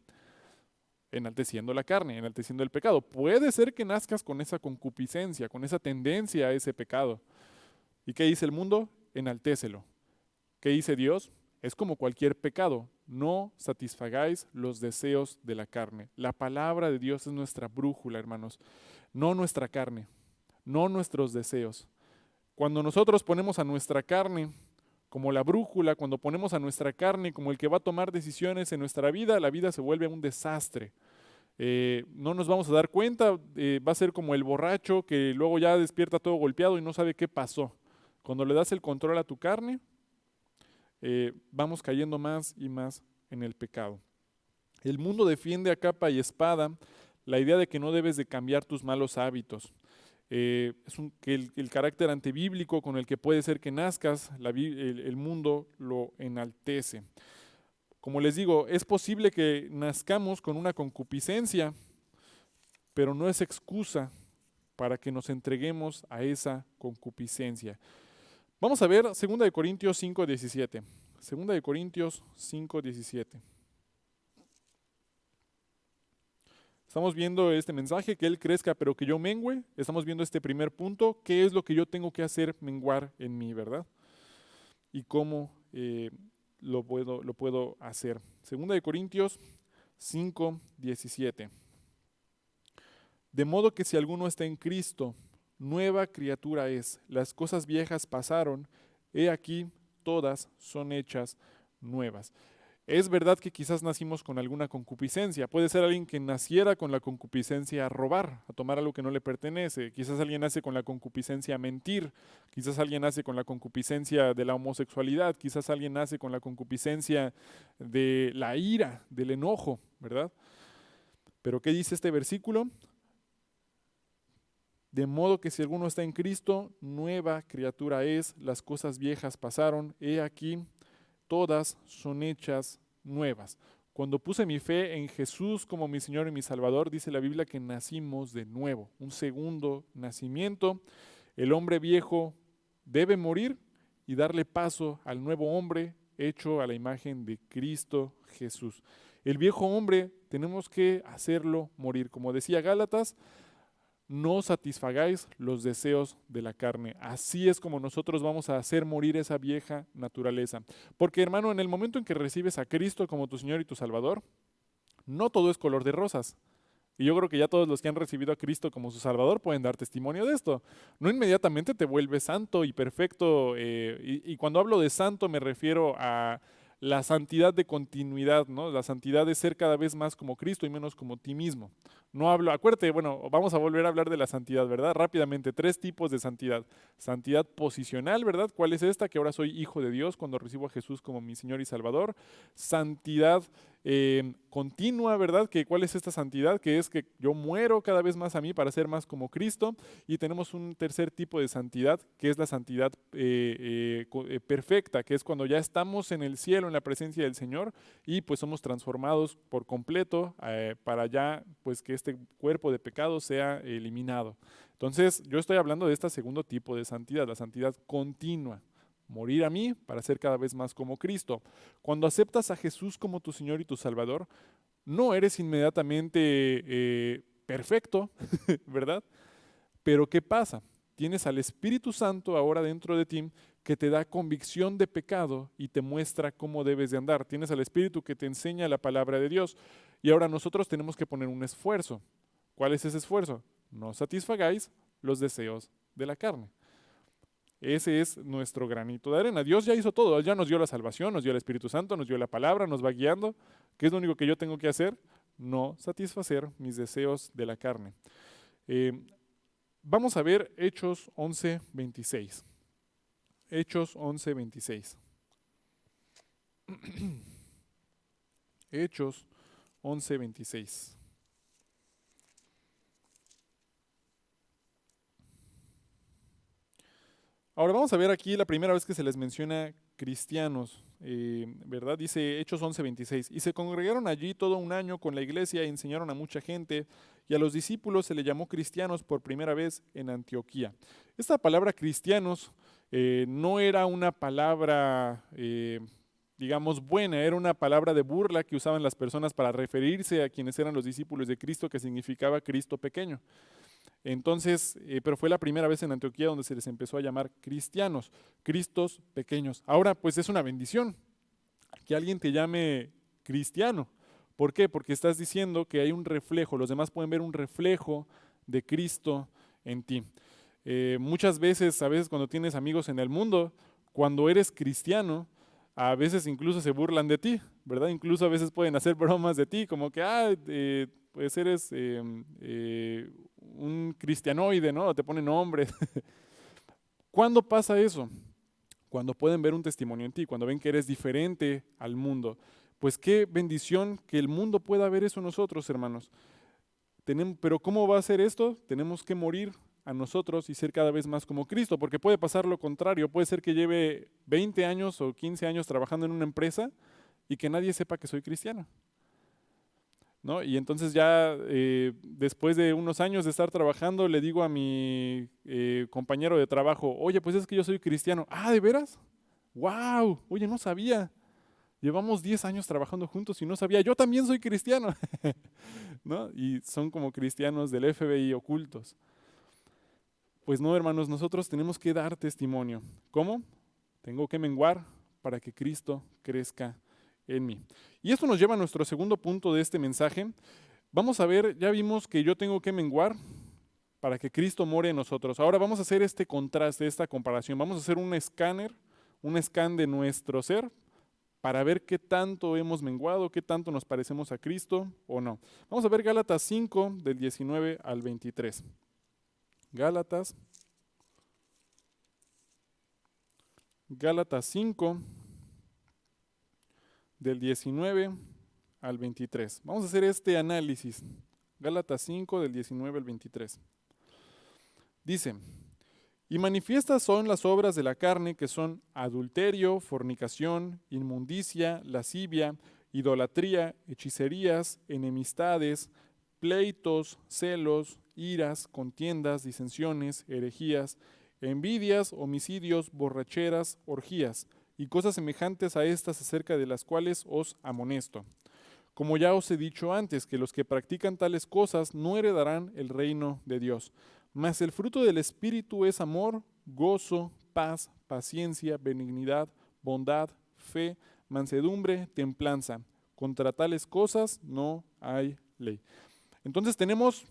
Enalteciendo la carne, enalteciendo el pecado. Puede ser que nazcas con esa concupiscencia, con esa tendencia a ese pecado. ¿Y qué dice el mundo? Enaltécelo. ¿Qué dice Dios? Es como cualquier pecado. No satisfagáis los deseos de la carne. La palabra de Dios es nuestra brújula, hermanos. No nuestra carne, no nuestros deseos. Cuando nosotros ponemos a nuestra carne como la brújula, cuando ponemos a nuestra carne como el que va a tomar decisiones en nuestra vida, la vida se vuelve un desastre. No nos vamos a dar cuenta, va a ser como el borracho que luego ya despierta todo golpeado y no sabe qué pasó. Cuando le das el control a tu carne, vamos cayendo más y más en el pecado. El mundo defiende a capa y espada la idea de que no debes de cambiar tus malos hábitos. Que el carácter antibíblico con el que puede ser que nazcas, el mundo lo enaltece. Como les digo, es posible que nazcamos con una concupiscencia, pero no es excusa para que nos entreguemos a esa concupiscencia. Vamos a ver 2 de Corintios 5:17. 2 de Corintios 5:17. Estamos viendo este mensaje, que Él crezca pero que yo mengüe. Estamos viendo este primer punto, qué es lo que yo tengo que hacer menguar en mí, ¿verdad? Y cómo lo puedo hacer. 2 de Corintios 5:17. De modo que si alguno está en Cristo, nueva criatura es. Las cosas viejas pasaron, he aquí todas son hechas nuevas. Es verdad que quizás nacimos con alguna concupiscencia. Puede ser alguien que naciera con la concupiscencia a robar, a tomar algo que no le pertenece. Quizás alguien nace con la concupiscencia a mentir. Quizás alguien nace con la concupiscencia de la homosexualidad. Quizás alguien nace con la concupiscencia de la ira, del enojo, ¿verdad? Pero ¿qué dice este versículo? De modo que si alguno está en Cristo, nueva criatura es. Las cosas viejas pasaron, he aquí todas son hechas nuevas. Cuando puse mi fe en Jesús como mi Señor y mi Salvador, dice la Biblia que nacimos de nuevo, un segundo nacimiento. El hombre viejo debe morir y darle paso al nuevo hombre hecho a la imagen de Cristo Jesús. El viejo hombre tenemos que hacerlo morir. Como decía Gálatas, no satisfagáis los deseos de la carne. Así es como nosotros vamos a hacer morir esa vieja naturaleza. Porque hermano, en el momento en que recibes a Cristo como tu Señor y tu Salvador, no todo es color de rosas. Y yo creo que ya todos los que han recibido a Cristo como su Salvador pueden dar testimonio de esto. No inmediatamente te vuelves santo y perfecto. Y cuando hablo de santo me refiero a la santidad de continuidad, ¿no? La santidad de ser cada vez más como Cristo y menos como ti mismo. No hablo, acuérdate, bueno, vamos a volver a hablar de la santidad, ¿verdad? Rápidamente, tres tipos de santidad. Santidad posicional, ¿verdad? ¿Cuál es esta? Que ahora soy hijo de Dios cuando recibo a Jesús como mi Señor y Salvador. Santidad continua, ¿verdad? Que ¿cuál es esta santidad? Que es que yo muero cada vez más a mí para ser más como Cristo. Y tenemos un tercer tipo de santidad, que es la santidad perfecta, que es cuando ya estamos en el cielo, en la presencia del Señor, y pues somos transformados por completo para ya, pues que este cuerpo de pecado sea eliminado. Entonces, yo estoy hablando de este segundo tipo de santidad, la santidad continua. Morir a mí para ser cada vez más como Cristo. Cuando aceptas a Jesús como tu Señor y tu Salvador, no eres inmediatamente perfecto, ¿verdad? Pero ¿qué pasa? Tienes al Espíritu Santo ahora dentro de ti que te da convicción de pecado y te muestra cómo debes de andar. Tienes al Espíritu que te enseña la palabra de Dios. Y ahora nosotros tenemos que poner un esfuerzo. ¿Cuál es ese esfuerzo? No satisfagáis los deseos de la carne. Ese es nuestro granito de arena. Dios ya hizo todo. Él ya nos dio la salvación, nos dio el Espíritu Santo, nos dio la palabra, nos va guiando. ¿Qué es lo único que yo tengo que hacer? No satisfacer mis deseos de la carne. Eh, Vamos a ver Hechos 11:26. Hechos 11:26. Hechos 11:26. Ahora vamos a ver aquí la primera vez que se les menciona cristianos, ¿verdad? Dice Hechos 11:26. Y se congregaron allí todo un año con la iglesia y enseñaron a mucha gente, y a los discípulos se le llamó cristianos por primera vez en Antioquía. Esta palabra cristianos no era una palabra, digamos, buena, era una palabra de burla que usaban las personas para referirse a quienes eran los discípulos de Cristo, que significaba Cristo pequeño. Entonces, pero fue la primera vez en Antioquía donde se les empezó a llamar cristianos, Cristos pequeños. Ahora, pues es una bendición que alguien te llame cristiano. ¿Por qué? Porque estás diciendo que hay un reflejo, los demás pueden ver un reflejo de Cristo en ti. Muchas veces, a veces cuando tienes amigos en el mundo, cuando eres cristiano, a veces incluso se burlan de ti, ¿verdad? Incluso a veces pueden hacer bromas de ti, como que, pues eres un cristianoide, ¿no? Te ponen nombres. ¿Cuándo pasa eso? Cuando pueden ver un testimonio en ti, cuando ven que eres diferente al mundo. Pues qué bendición que el mundo pueda ver eso en nosotros, hermanos. Pero ¿cómo va a ser esto? Tenemos que morir a nosotros y ser cada vez más como Cristo, porque puede pasar lo contrario. Puede ser que lleve 20 años o 15 años trabajando en una empresa y que nadie sepa que soy cristiano, ¿no? Y entonces ya después de unos años de estar trabajando, le digo a mi compañero de trabajo, oye, pues es que yo soy cristiano. Ah, ¿de veras? ¡Wow! Oye, no sabía. Llevamos 10 años trabajando juntos y no sabía. Yo también soy cristiano, ¿no? Y son como cristianos del FBI ocultos. Pues no, hermanos, nosotros tenemos que dar testimonio. ¿Cómo? Tengo que menguar para que Cristo crezca en mí. Y esto nos lleva a nuestro segundo punto de este mensaje. Vamos a ver, ya vimos que yo tengo que menguar para que Cristo more en nosotros. Ahora vamos a hacer este contraste, esta comparación. Vamos a hacer un escáner, un scan de nuestro ser para ver qué tanto hemos menguado, qué tanto nos parecemos a Cristo o no. Vamos a ver Gálatas 5 del 19 al 23. Gálatas 5 del 19 al 23. Vamos a hacer este análisis. Gálatas 5 del 19 al 23. Dice, y manifiestas son las obras de la carne, que son adulterio, fornicación, inmundicia, lascivia, idolatría, hechicerías, enemistades, pleitos, celos, iras, contiendas, disensiones, herejías, envidias, homicidios, borracheras, orgías, y cosas semejantes a estas, acerca de las cuales os amonesto. Como ya os he dicho antes, que los que practican tales cosas no heredarán el reino de Dios. Mas el fruto del Espíritu es amor, gozo, paz, paciencia, benignidad, bondad, fe, mansedumbre, templanza. Contra tales cosas no hay ley. Entonces tenemos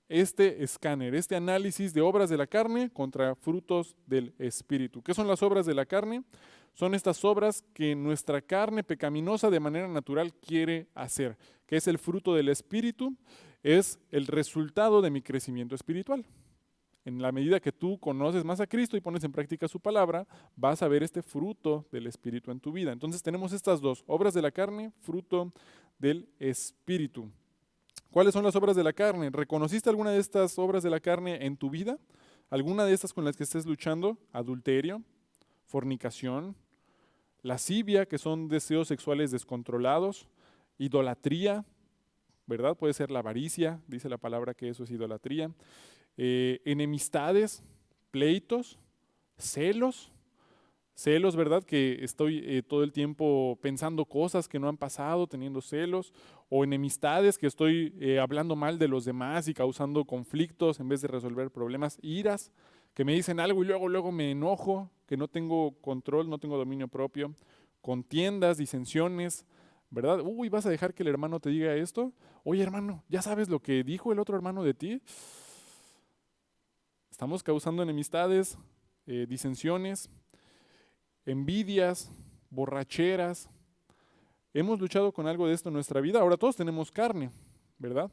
este escáner, este análisis de obras de la carne contra frutos del Espíritu. ¿Qué son las obras de la carne? Son estas obras que nuestra carne pecaminosa de manera natural quiere hacer. ¿Qué es el fruto del Espíritu? Es el resultado de mi crecimiento espiritual. En la medida que tú conoces más a Cristo y pones en práctica su palabra, vas a ver este fruto del Espíritu en tu vida. Entonces tenemos estas dos, obras de la carne, fruto del Espíritu. ¿Cuáles son las obras de la carne? ¿Reconociste alguna de estas obras de la carne en tu vida? ¿Alguna de estas con las que estés luchando? Adulterio, fornicación, lascivia, que son deseos sexuales descontrolados, idolatría, ¿verdad? Puede ser la avaricia, dice la palabra que eso es idolatría. Enemistades, pleitos, celos, ¿verdad? Que estoy todo el tiempo pensando cosas que no han pasado, teniendo celos, o enemistades, que estoy hablando mal de los demás y causando conflictos en vez de resolver problemas, iras, que me dicen algo y luego me enojo, que no tengo control, no tengo dominio propio, contiendas, disensiones, ¿verdad? Uy, ¿vas a dejar que el hermano te diga esto? Oye, hermano, ¿ya sabes lo que dijo el otro hermano de ti? Estamos causando enemistades, disensiones, envidias, borracheras. Hemos luchado con algo de esto en nuestra vida. Ahora todos tenemos carne, ¿verdad?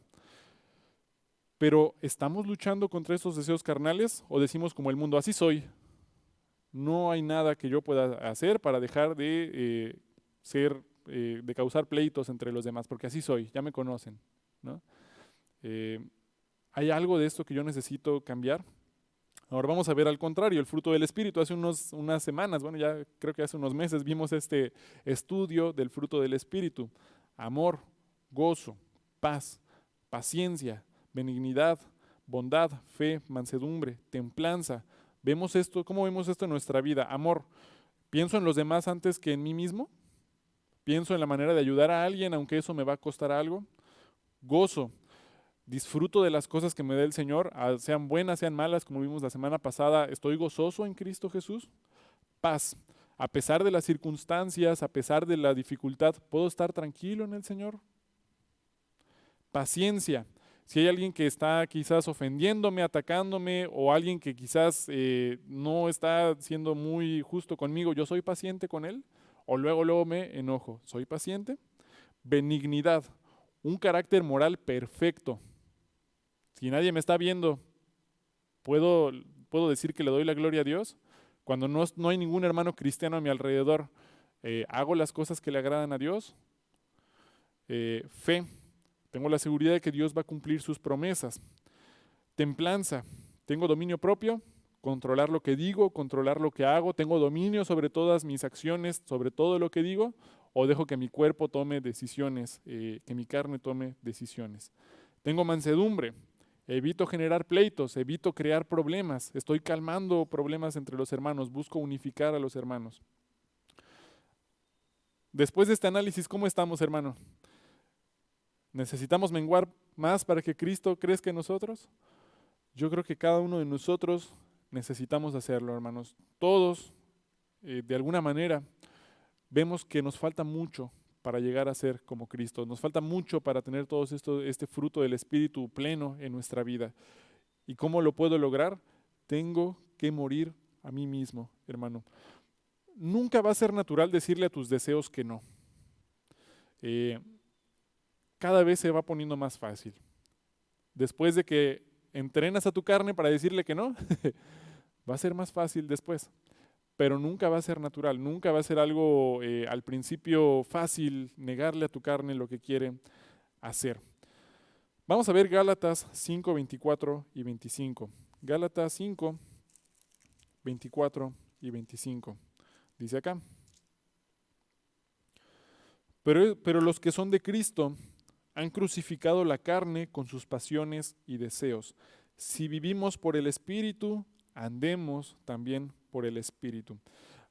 Pero ¿estamos luchando contra estos deseos carnales o decimos como el mundo, así soy? No hay nada que yo pueda hacer para dejar de de causar pleitos entre los demás, porque así soy, ya me conocen, ¿no? Eh, ¿Hay algo de esto que yo necesito cambiar? Ahora vamos a ver al contrario, el fruto del Espíritu. Hace unas semanas, bueno, ya creo que hace unos meses vimos este estudio del fruto del Espíritu. Amor, gozo, paz, paciencia, benignidad, bondad, fe, mansedumbre, templanza. ¿Vemos esto? ¿Cómo vemos esto en nuestra vida? Amor. ¿Pienso en los demás antes que en mí mismo? ¿Pienso en la manera de ayudar a alguien aunque eso me va a costar algo? Gozo. Disfruto de las cosas que me da el Señor, sean buenas, sean malas, como vimos la semana pasada. Estoy gozoso en Cristo Jesús. Paz. A pesar de las circunstancias, a pesar de la dificultad, ¿puedo estar tranquilo en el Señor? Paciencia. Si hay alguien que está quizás ofendiéndome, atacándome, o alguien que quizás no está siendo muy justo conmigo, ¿yo soy paciente con él? ¿O luego me enojo? ¿Soy paciente? Benignidad. Un carácter moral perfecto. Si nadie me está viendo, ¿puedo decir que le doy la gloria a Dios? Cuando no hay ningún hermano cristiano a mi alrededor, ¿hago las cosas que le agradan a Dios? Fe. Tengo la seguridad de que Dios va a cumplir sus promesas. Templanza. Tengo dominio propio, controlar lo que digo, controlar lo que hago. Tengo dominio sobre todas mis acciones, sobre todo lo que digo, o dejo que mi cuerpo tome decisiones, que mi carne tome decisiones. Tengo mansedumbre. Evito generar pleitos, evito crear problemas, estoy calmando problemas entre los hermanos, busco unificar a los hermanos. Después de este análisis, ¿cómo estamos, hermano? ¿Necesitamos menguar más para que Cristo crezca en nosotros? Yo creo que cada uno de nosotros necesitamos hacerlo, hermanos. Todos, de alguna manera, vemos que nos falta mucho para llegar a ser como Cristo. Nos falta mucho para tener todo este fruto del Espíritu pleno en nuestra vida. ¿Y cómo lo puedo lograr? Tengo que morir a mí mismo, hermano. Nunca va a ser natural decirle a tus deseos que no. Cada vez se va poniendo más fácil. Después de que entrenas a tu carne para decirle que no, va a ser más fácil después. Pero nunca va a ser natural, nunca va a ser algo al principio fácil negarle a tu carne lo que quiere hacer. Vamos a ver Gálatas 5, 24 y 25. Gálatas 5, 24 y 25. Dice acá. Pero los que son de Cristo han crucificado la carne con sus pasiones y deseos. Si vivimos por el Espíritu, andemos también por el Espíritu.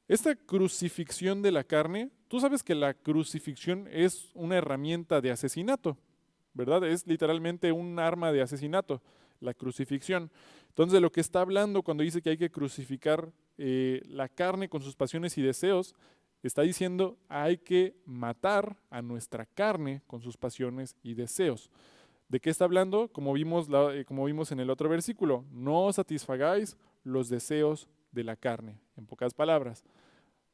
Esta crucifixión de la carne, tú sabes que la crucifixión es una herramienta de asesinato, ¿verdad? Es literalmente un arma de asesinato, la crucifixión. Entonces, de lo que está hablando cuando dice que hay que crucificar la carne con sus pasiones y deseos, está diciendo hay que matar a nuestra carne con sus pasiones y deseos. ¿De qué está hablando? Como vimos en el otro versículo, no satisfagáis los deseos de la carne. En pocas palabras,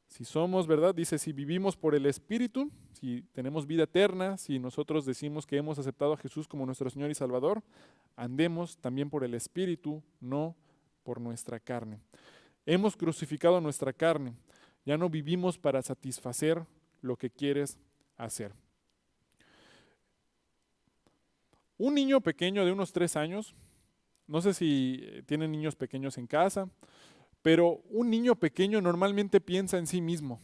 si somos, ¿verdad? Dice, si vivimos por el Espíritu, si tenemos vida eterna, si nosotros decimos que hemos aceptado a Jesús como nuestro Señor y Salvador, andemos también por el Espíritu, no por nuestra carne. Hemos crucificado nuestra carne, ya no vivimos para satisfacer lo que quieres hacer. Un niño pequeño de unos 3 años, no sé si tienen niños pequeños en casa, pero un niño pequeño normalmente piensa en sí mismo,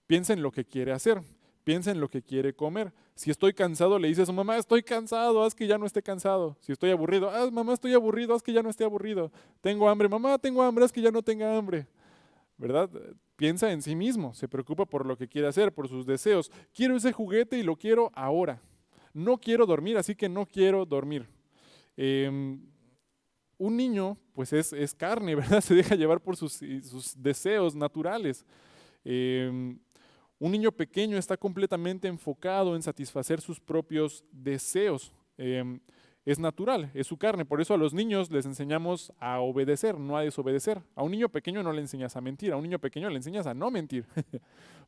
piensa en lo que quiere hacer, piensa en lo que quiere comer. Si estoy cansado, le dice a su mamá, estoy cansado, haz que ya no esté cansado. Si estoy aburrido, mamá, estoy aburrido, haz que ya no esté aburrido. Tengo hambre, mamá, tengo hambre, haz que ya no tenga hambre. ¿Verdad? Piensa en sí mismo, se preocupa por lo que quiere hacer, por sus deseos. Quiero ese juguete y lo quiero ahora. No quiero dormir, así que no quiero dormir. Un niño, pues es carne, ¿verdad? Se deja llevar por sus deseos naturales. Un niño pequeño está completamente enfocado en satisfacer sus propios deseos. Es natural, es su carne. Por eso a los niños les enseñamos a obedecer, no a desobedecer. A un niño pequeño no le enseñas a mentir, a un niño pequeño le enseñas a no mentir.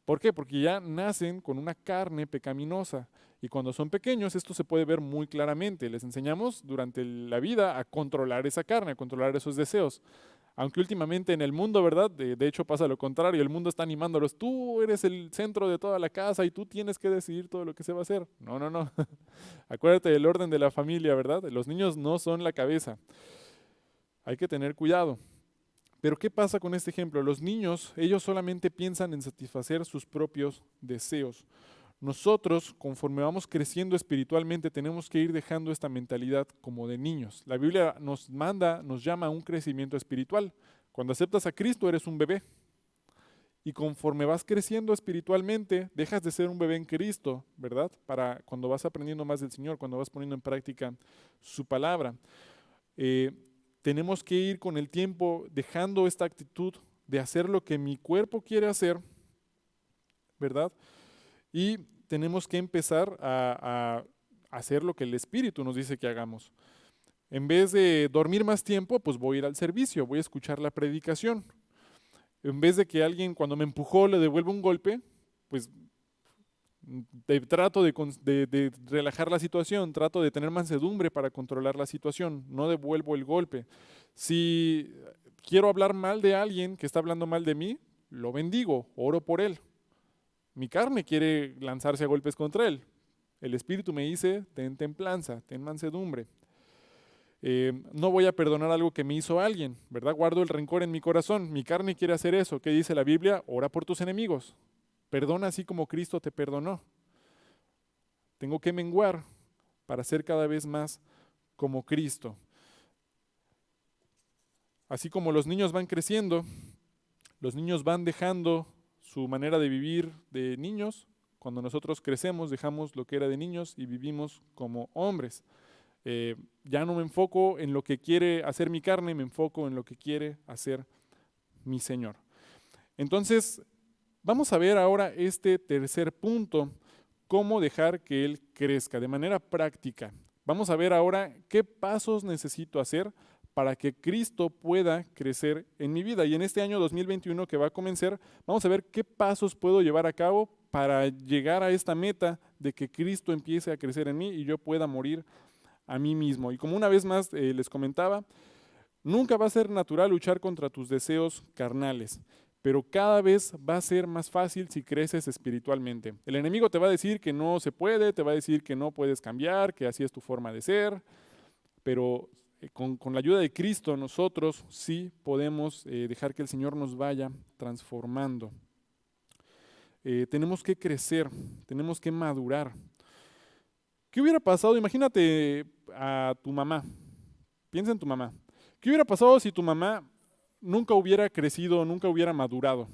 ¿Por qué? Porque ya nacen con una carne pecaminosa. Y cuando son pequeños esto se puede ver muy claramente. Les enseñamos durante la vida a controlar esa carne, a controlar esos deseos. Aunque últimamente en el mundo, ¿verdad? De hecho pasa lo contrario, el mundo está animándolos, tú eres el centro de toda la casa y tú tienes que decidir todo lo que se va a hacer. No, no, no. Acuérdate del orden de la familia, ¿verdad? Los niños no son la cabeza. Hay que tener cuidado. Pero ¿qué pasa con este ejemplo? Los niños, ellos solamente piensan en satisfacer sus propios deseos. Nosotros, conforme vamos creciendo espiritualmente, tenemos que ir dejando esta mentalidad como de niños. La Biblia nos llama a un crecimiento espiritual. Cuando aceptas a Cristo eres un bebé. Y conforme vas creciendo espiritualmente, dejas de ser un bebé en Cristo, ¿verdad? Para cuando vas aprendiendo más del Señor, cuando vas poniendo en práctica su palabra. Tenemos que ir con el tiempo dejando esta actitud de hacer lo que mi cuerpo quiere hacer, ¿verdad? Y tenemos que empezar a hacer lo que el Espíritu nos dice que hagamos. En vez de dormir más tiempo, pues voy a ir al servicio, voy a escuchar la predicación. En vez de que alguien cuando me empujó le devuelva un golpe, pues trato de relajar la situación, trato de tener mansedumbre para controlar la situación, no devuelvo el golpe. Si quiero hablar mal de alguien que está hablando mal de mí, lo bendigo, oro por él. Mi carne quiere lanzarse a golpes contra él. El Espíritu me dice, ten templanza, ten mansedumbre. No voy a perdonar algo que me hizo alguien, ¿verdad? Guardo el rencor en mi corazón. Mi carne quiere hacer eso. ¿Qué dice la Biblia? Ora por tus enemigos. Perdona así como Cristo te perdonó. Tengo que menguar para ser cada vez más como Cristo. Así como los niños van creciendo, los niños van dejando su manera de vivir de niños. Cuando nosotros crecemos, dejamos lo que era de niños y vivimos como hombres. Ya no me enfoco en lo que quiere hacer mi carne, me enfoco en lo que quiere hacer mi Señor. Entonces, vamos a ver ahora este tercer punto, cómo dejar que Él crezca de manera práctica. Vamos a ver ahora qué pasos necesito hacer para que Cristo pueda crecer en mi vida. Y en este año 2021 que va a comenzar, vamos a ver qué pasos puedo llevar a cabo para llegar a esta meta de que Cristo empiece a crecer en mí y yo pueda morir a mí mismo. Y como una vez más les comentaba, nunca va a ser natural luchar contra tus deseos carnales, pero cada vez va a ser más fácil si creces espiritualmente. El enemigo te va a decir que no se puede, te va a decir que no puedes cambiar, que así es tu forma de ser, pero con la ayuda de Cristo nosotros sí podemos dejar que el Señor nos vaya transformando. Tenemos que crecer, tenemos que madurar. ¿Qué hubiera pasado? Imagínate a tu mamá. Piensa en tu mamá. ¿Qué hubiera pasado si tu mamá nunca hubiera crecido, nunca hubiera madurado?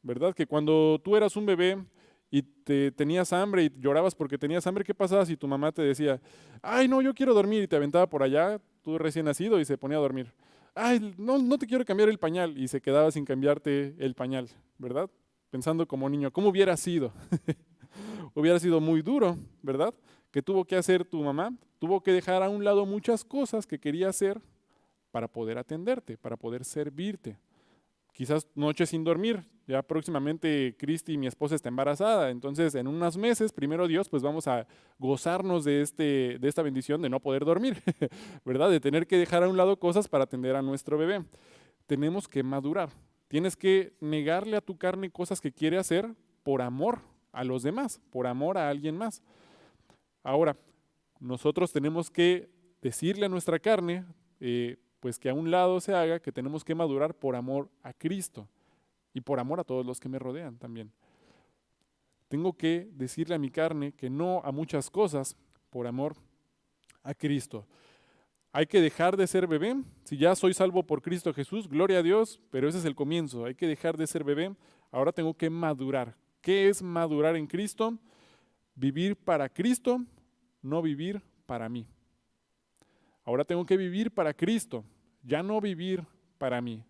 ¿Verdad? Que cuando tú eras un bebé y tenías hambre y llorabas porque tenías hambre, ¿qué pasaba si tu mamá te decía, ay, no, yo quiero dormir y te aventaba por allá, tú recién nacido y se ponía a dormir? Ay, no, no te quiero cambiar el pañal y se quedaba sin cambiarte el pañal, ¿verdad? Pensando como niño, ¿cómo hubiera sido? Hubiera sido muy duro, ¿verdad? ¿Qué tuvo que hacer tu mamá? Tuvo que dejar a un lado muchas cosas que quería hacer para poder atenderte, para poder servirte. Quizás noches sin dormir. Ya próximamente Cristi, mi esposa, está embarazada. Entonces, en unos meses, primero Dios, pues vamos a gozarnos de esta bendición de no poder dormir, ¿verdad? De tener que dejar a un lado cosas para atender a nuestro bebé. Tenemos que madurar. Tienes que negarle a tu carne cosas que quiere hacer por amor a los demás, por amor a alguien más. Ahora, nosotros tenemos que decirle a nuestra carne, pues que a un lado se haga, que tenemos que madurar por amor a Cristo y por amor a todos los que me rodean también. Tengo que decirle a mi carne que no a muchas cosas por amor a Cristo. Hay que dejar de ser bebé. Si ya soy salvo por Cristo Jesús, gloria a Dios, pero ese es el comienzo. Hay que dejar de ser bebé. Ahora tengo que madurar. ¿Qué es madurar en Cristo? Vivir para Cristo, no vivir para mí. Ahora tengo que vivir para Cristo, ya no vivir para mí.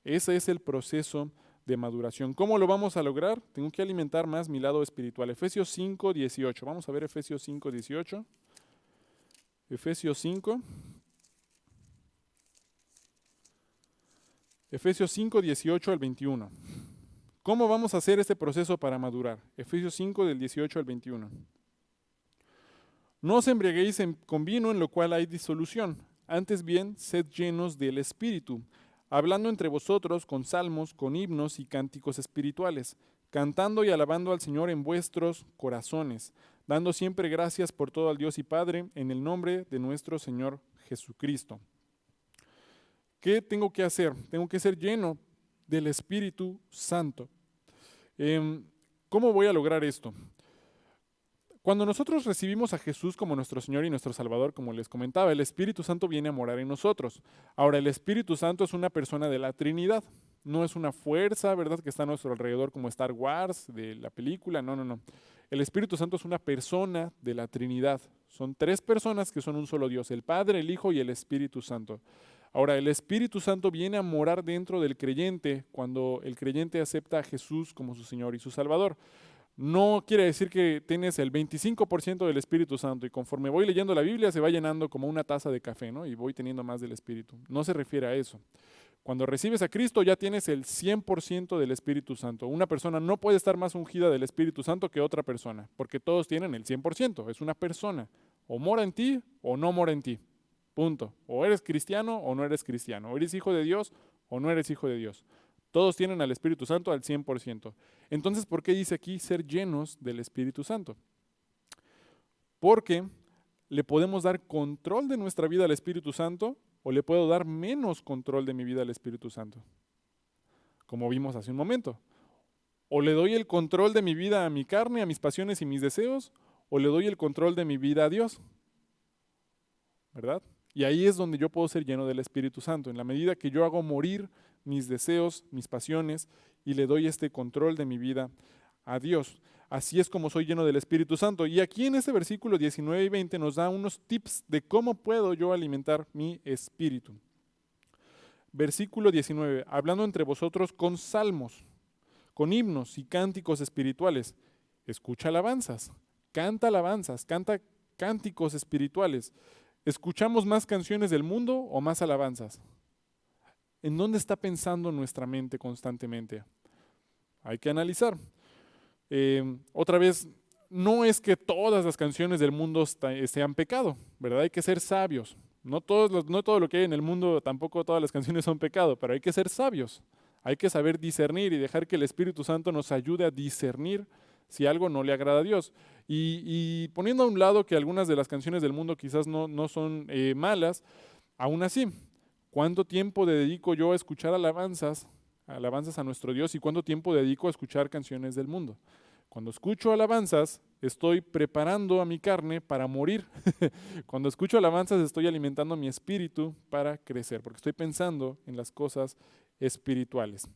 Ese es el proceso de maduración. ¿Cómo lo vamos a lograr? Tengo que alimentar más mi lado espiritual. Efesios 5, 18. Vamos a ver Efesios 5, 18. Efesios 5. Efesios 5, 18 al 21. ¿Cómo vamos a hacer este proceso para madurar? Efesios 5, del 18 al 21. No os embriaguéis con vino, en lo cual hay disolución. Antes bien, sed llenos del Espíritu, hablando entre vosotros con salmos, con himnos y cánticos espirituales, cantando y alabando al Señor en vuestros corazones, dando siempre gracias por todo al Dios y Padre, en el nombre de nuestro Señor Jesucristo. ¿Qué tengo que hacer? Tengo que ser lleno del Espíritu Santo. ¿Cómo voy a lograr esto? Cuando nosotros recibimos a Jesús como nuestro Señor y nuestro Salvador, como les comentaba, el Espíritu Santo viene a morar en nosotros. Ahora, el Espíritu Santo es una persona de la Trinidad, no es una fuerza, ¿verdad?, que está a nuestro alrededor como Star Wars, de la película, no. El Espíritu Santo es una persona de la Trinidad. Son tres personas que son un solo Dios, el Padre, el Hijo y el Espíritu Santo. Ahora, el Espíritu Santo viene a morar dentro del creyente cuando el creyente acepta a Jesús como su Señor y su Salvador. No quiere decir que tienes el 25% del Espíritu Santo y conforme voy leyendo la Biblia se va llenando como una taza de café, ¿no? Y voy teniendo más del Espíritu. No se refiere a eso. Cuando recibes a Cristo ya tienes el 100% del Espíritu Santo. Una persona no puede estar más ungida del Espíritu Santo que otra persona, porque todos tienen el 100%. Es una persona. O mora en ti o no mora en ti. Punto. O eres cristiano o no eres cristiano. O eres hijo de Dios o no eres hijo de Dios. Todos tienen al Espíritu Santo al 100%. Entonces, ¿por qué dice aquí ser llenos del Espíritu Santo? Porque le podemos dar control de nuestra vida al Espíritu Santo o le puedo dar menos control de mi vida al Espíritu Santo. Como vimos hace un momento. O le doy el control de mi vida a mi carne, a mis pasiones y mis deseos, o le doy el control de mi vida a Dios. ¿Verdad? Y ahí es donde yo puedo ser lleno del Espíritu Santo, en la medida que yo hago morir mis deseos, mis pasiones, y le doy este control de mi vida a Dios. Así es como soy lleno del Espíritu Santo. Y aquí en este versículo 19 y 20 nos da unos tips de cómo puedo yo alimentar mi espíritu. Versículo 19, hablando entre vosotros con salmos, con himnos y cánticos espirituales. Escucha alabanzas, canta cánticos espirituales. ¿Escuchamos más canciones del mundo o más alabanzas? ¿En dónde está pensando nuestra mente constantemente? Hay que analizar. Otra vez, no es que todas las canciones del mundo sean pecado, ¿verdad? Hay que ser sabios. No todo lo que hay en el mundo, tampoco todas las canciones son pecado, pero hay que ser sabios. Hay que saber discernir y dejar que el Espíritu Santo nos ayude a discernir si algo no le agrada a Dios. Y poniendo a un lado que algunas de las canciones del mundo quizás no son malas, aún así, ¿cuánto tiempo dedico yo a escuchar alabanzas a nuestro Dios y cuánto tiempo dedico a escuchar canciones del mundo? Cuando escucho alabanzas, estoy preparando a mi carne para morir. Cuando escucho alabanzas, estoy alimentando mi espíritu para crecer, porque estoy pensando en las cosas espirituales.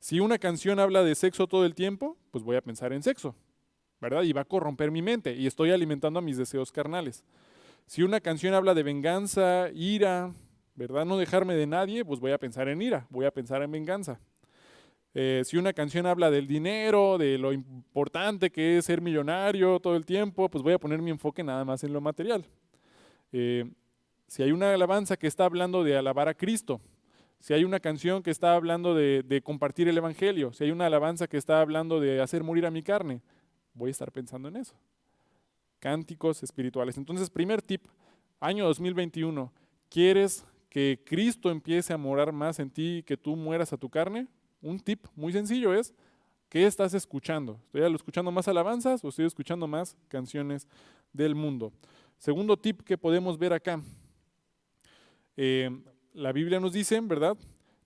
Si una canción habla de sexo todo el tiempo, pues voy a pensar en sexo, ¿verdad? Y va a corromper mi mente y estoy alimentando a mis deseos carnales. Si una canción habla de venganza, ira, ¿verdad? No dejarme de nadie, pues voy a pensar en ira, voy a pensar en venganza. Si una canción habla del dinero, de lo importante que es ser millonario todo el tiempo, pues voy a poner mi enfoque nada más en lo material. Eh, si hay una alabanza que está hablando de alabar a Cristo, si hay una canción que está hablando de compartir el Evangelio, si hay una alabanza que está hablando de hacer morir a mi carne, voy a estar pensando en eso. Cánticos espirituales. Entonces, primer tip, año 2021, ¿quieres que Cristo empiece a morar más en ti y que tú mueras a tu carne? Un tip muy sencillo es, ¿qué estás escuchando? ¿Estoy escuchando más alabanzas o estoy escuchando más canciones del mundo? Segundo tip que podemos ver acá. La Biblia nos dice, ¿verdad?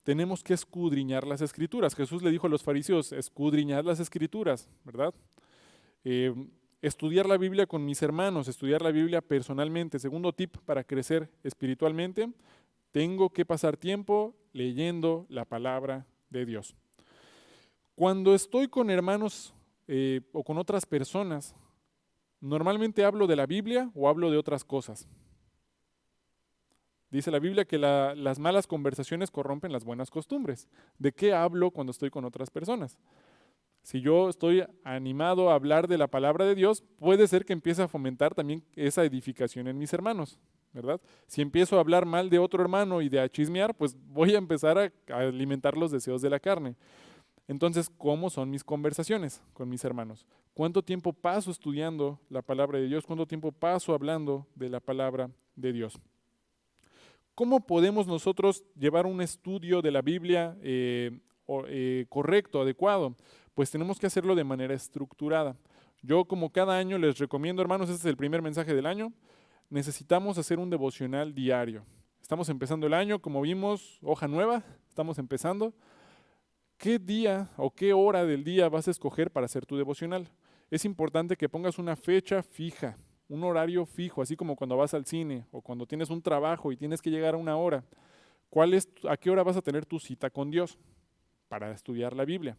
Tenemos que escudriñar las escrituras. Jesús le dijo a los fariseos, escudriñad las escrituras, ¿verdad? Estudiar la Biblia con mis hermanos, estudiar la Biblia personalmente. Segundo tip para crecer espiritualmente, tengo que pasar tiempo leyendo la palabra de Dios. Cuando estoy con hermanos o con otras personas, normalmente hablo de la Biblia o hablo de otras cosas. Dice la Biblia que las malas conversaciones corrompen las buenas costumbres. ¿De qué hablo cuando estoy con otras personas? Si yo estoy animado a hablar de la palabra de Dios, puede ser que empiece a fomentar también esa edificación en mis hermanos, ¿verdad? Si empiezo a hablar mal de otro hermano y de a chismear, pues voy a empezar a alimentar los deseos de la carne. Entonces, ¿cómo son mis conversaciones con mis hermanos? ¿Cuánto tiempo paso estudiando la palabra de Dios? ¿Cuánto tiempo paso hablando de la palabra de Dios? ¿Cómo podemos nosotros llevar un estudio de la Biblia correcto, adecuado? Pues tenemos que hacerlo de manera estructurada. Yo como cada año les recomiendo, hermanos, este es el primer mensaje del año, necesitamos hacer un devocional diario. Estamos empezando el año, como vimos, hoja nueva, estamos empezando. ¿Qué día o qué hora del día vas a escoger para hacer tu devocional? Es importante que pongas una fecha fija, un horario fijo, así como cuando vas al cine o cuando tienes un trabajo y tienes que llegar a una hora. ¿A qué hora vas a tener tu cita con Dios para estudiar la Biblia?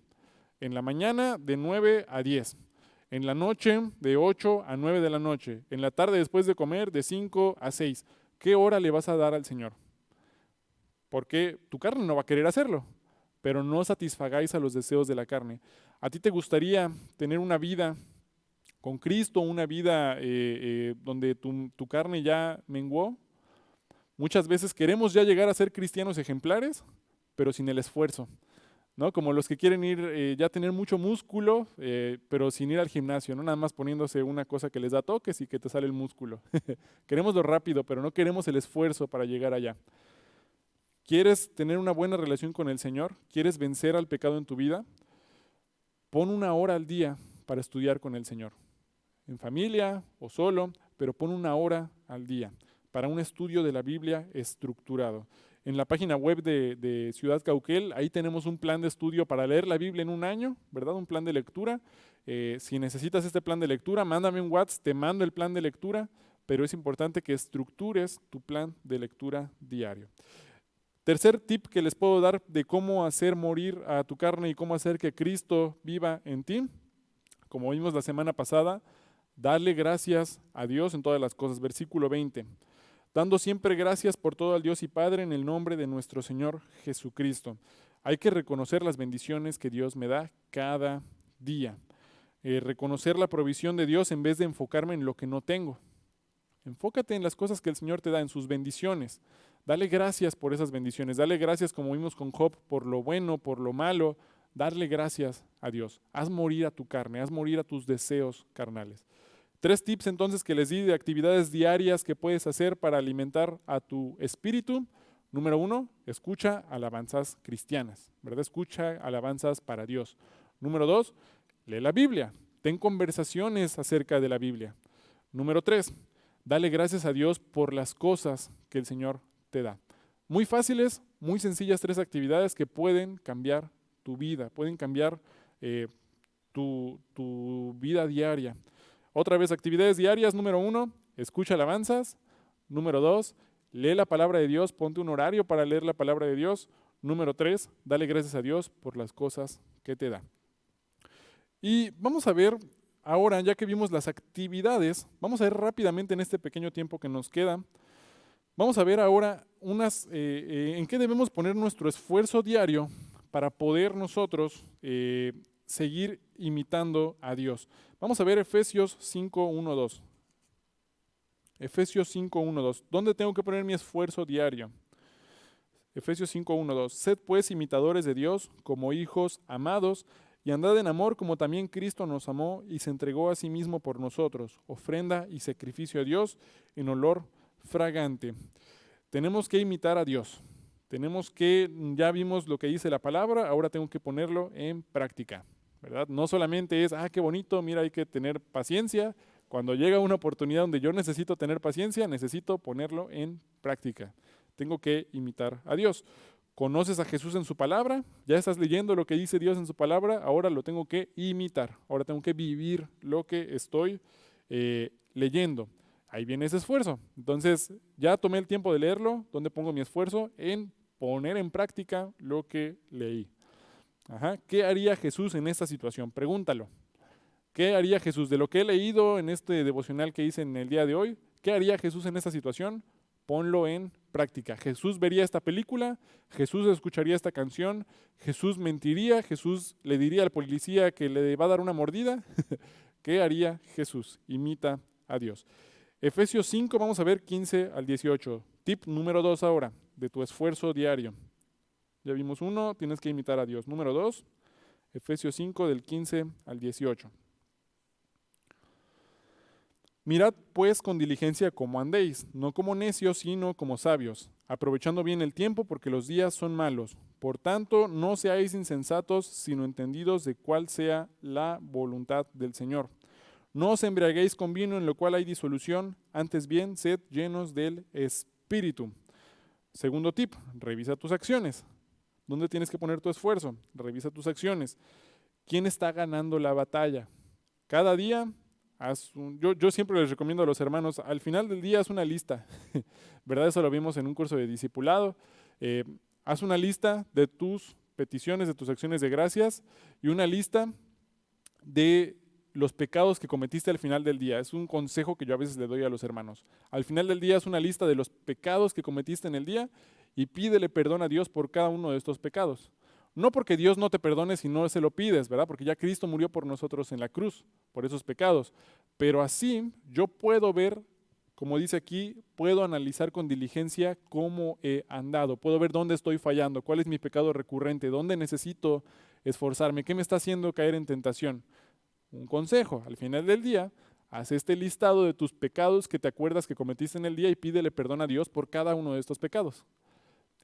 En la mañana de 9 a 10, en la noche de 8 a 9 de la noche, en la tarde después de comer de 5 a 6. ¿Qué hora le vas a dar al Señor? Porque tu carne no va a querer hacerlo, pero no satisfagáis a los deseos de la carne. ¿A ti te gustaría tener una vida con Cristo, una vida donde tu carne ya menguó? Muchas veces queremos ya llegar a ser cristianos ejemplares, pero sin el esfuerzo, ¿no? Como los que quieren ir ya tener mucho músculo, pero sin ir al gimnasio, no nada más poniéndose una cosa que les da toques y que te sale el músculo. Queremos lo rápido, pero no queremos el esfuerzo para llegar allá. ¿Quieres tener una buena relación con el Señor? ¿Quieres vencer al pecado en tu vida? Pon una hora al día para estudiar con el Señor. En familia o solo, pero pon una hora al día para un estudio de la Biblia estructurado. En la página web de Ciudad Cauquel, ahí tenemos un plan de estudio para leer la Biblia en un año, ¿verdad? Un plan de lectura. Si necesitas este plan de lectura, mándame un WhatsApp, te mando el plan de lectura, pero es importante que estructures tu plan de lectura diario. Tercer tip que les puedo dar de cómo hacer morir a tu carne y cómo hacer que Cristo viva en ti, como vimos la semana pasada, darle gracias a Dios en todas las cosas. Versículo 20. Dando siempre gracias por todo al Dios y Padre en el nombre de nuestro Señor Jesucristo. Hay que reconocer las bendiciones que Dios me da cada día. Reconocer la provisión de Dios en vez de enfocarme en lo que no tengo. Enfócate en las cosas que el Señor te da, en sus bendiciones. Dale gracias por esas bendiciones. Dale gracias, como vimos con Job, por lo bueno, por lo malo. Darle gracias a Dios. Haz morir a tu carne, haz morir a tus deseos carnales. 3 tips entonces que les di de actividades diarias que puedes hacer para alimentar a tu espíritu. Número 1, escucha alabanzas cristianas, ¿verdad? Escucha alabanzas para Dios. Número 2, lee la Biblia. Ten conversaciones acerca de la Biblia. Número 3, dale gracias a Dios por las cosas que el Señor te da. Muy fáciles, muy sencillas 3 actividades que pueden cambiar tu vida, pueden cambiar tu vida diaria. Otra vez, actividades diarias. Número 1, escucha alabanzas. Número 2, lee la palabra de Dios, ponte un horario para leer la palabra de Dios. Número 3, dale gracias a Dios por las cosas que te da. Y vamos a ver ahora, ya que vimos las actividades, vamos a ver rápidamente en este pequeño tiempo que nos queda. Vamos a ver ahora en qué debemos poner nuestro esfuerzo diario para poder nosotros seguir imitando a Dios. Vamos a ver Efesios 5:1-2. Efesios 5:1-2. ¿Dónde tengo que poner mi esfuerzo diario? Efesios 5:1-2. Sed pues imitadores de Dios como hijos amados y andad en amor como también Cristo nos amó y se entregó a sí mismo por nosotros, ofrenda y sacrificio a Dios en olor fragante. Tenemos que imitar a Dios. Tenemos que, ya vimos lo que dice la palabra, ahora tengo que ponerlo en práctica, ¿verdad? No solamente es, qué bonito, mira, hay que tener paciencia. Cuando llega una oportunidad donde yo necesito tener paciencia, necesito ponerlo en práctica. Tengo que imitar a Dios. Conoces a Jesús en su palabra, ya estás leyendo lo que dice Dios en su palabra, ahora lo tengo que imitar, ahora tengo que vivir lo que estoy leyendo. Ahí viene ese esfuerzo. Entonces, ya tomé el tiempo de leerlo, ¿dónde pongo mi esfuerzo? En poner en práctica lo que leí. ¿Qué haría Jesús en esta situación? Pregúntalo. ¿Qué haría Jesús? De lo que he leído en este devocional que hice en el día de hoy, ¿qué haría Jesús en esta situación? Ponlo en práctica. Jesús vería esta película, Jesús escucharía esta canción, Jesús mentiría, Jesús le diría al policía que le va a dar una mordida. ¿Qué haría Jesús? Imita a Dios. Efesios 5, vamos a ver 15-18. Tip número 2 ahora, de tu esfuerzo diario. Ya vimos uno, tienes que imitar a Dios. Número 2, Efesios 5 del 15 al 18. Mirad pues con diligencia cómo andéis, no como necios, sino como sabios, aprovechando bien el tiempo porque los días son malos. Por tanto, no seáis insensatos, sino entendidos de cuál sea la voluntad del Señor. No os embriaguéis con vino en lo cual hay disolución, antes bien sed llenos del Espíritu. Segundo tip, revisa tus acciones. ¿Dónde tienes que poner tu esfuerzo? Revisa tus acciones. ¿Quién está ganando la batalla? Cada día, yo siempre les recomiendo a los hermanos, al final del día haz una lista, ¿verdad? Eso lo vimos en un curso de discipulado. Haz una lista de tus peticiones, de tus acciones de gracias y una lista de los pecados que cometiste al final del día. Es un consejo que yo a veces le doy a los hermanos. Al final del día haz una lista de los pecados que cometiste en el día y pídele perdón a Dios por cada uno de estos pecados. No porque Dios no te perdone si no se lo pides, ¿verdad? Porque ya Cristo murió por nosotros en la cruz, por esos pecados. Pero así yo puedo ver, como dice aquí, puedo analizar con diligencia cómo he andado. Puedo ver dónde estoy fallando, cuál es mi pecado recurrente, dónde necesito esforzarme, qué me está haciendo caer en tentación. Un consejo, al final del día, haz este listado de tus pecados que te acuerdas que cometiste en el día y pídele perdón a Dios por cada uno de estos pecados.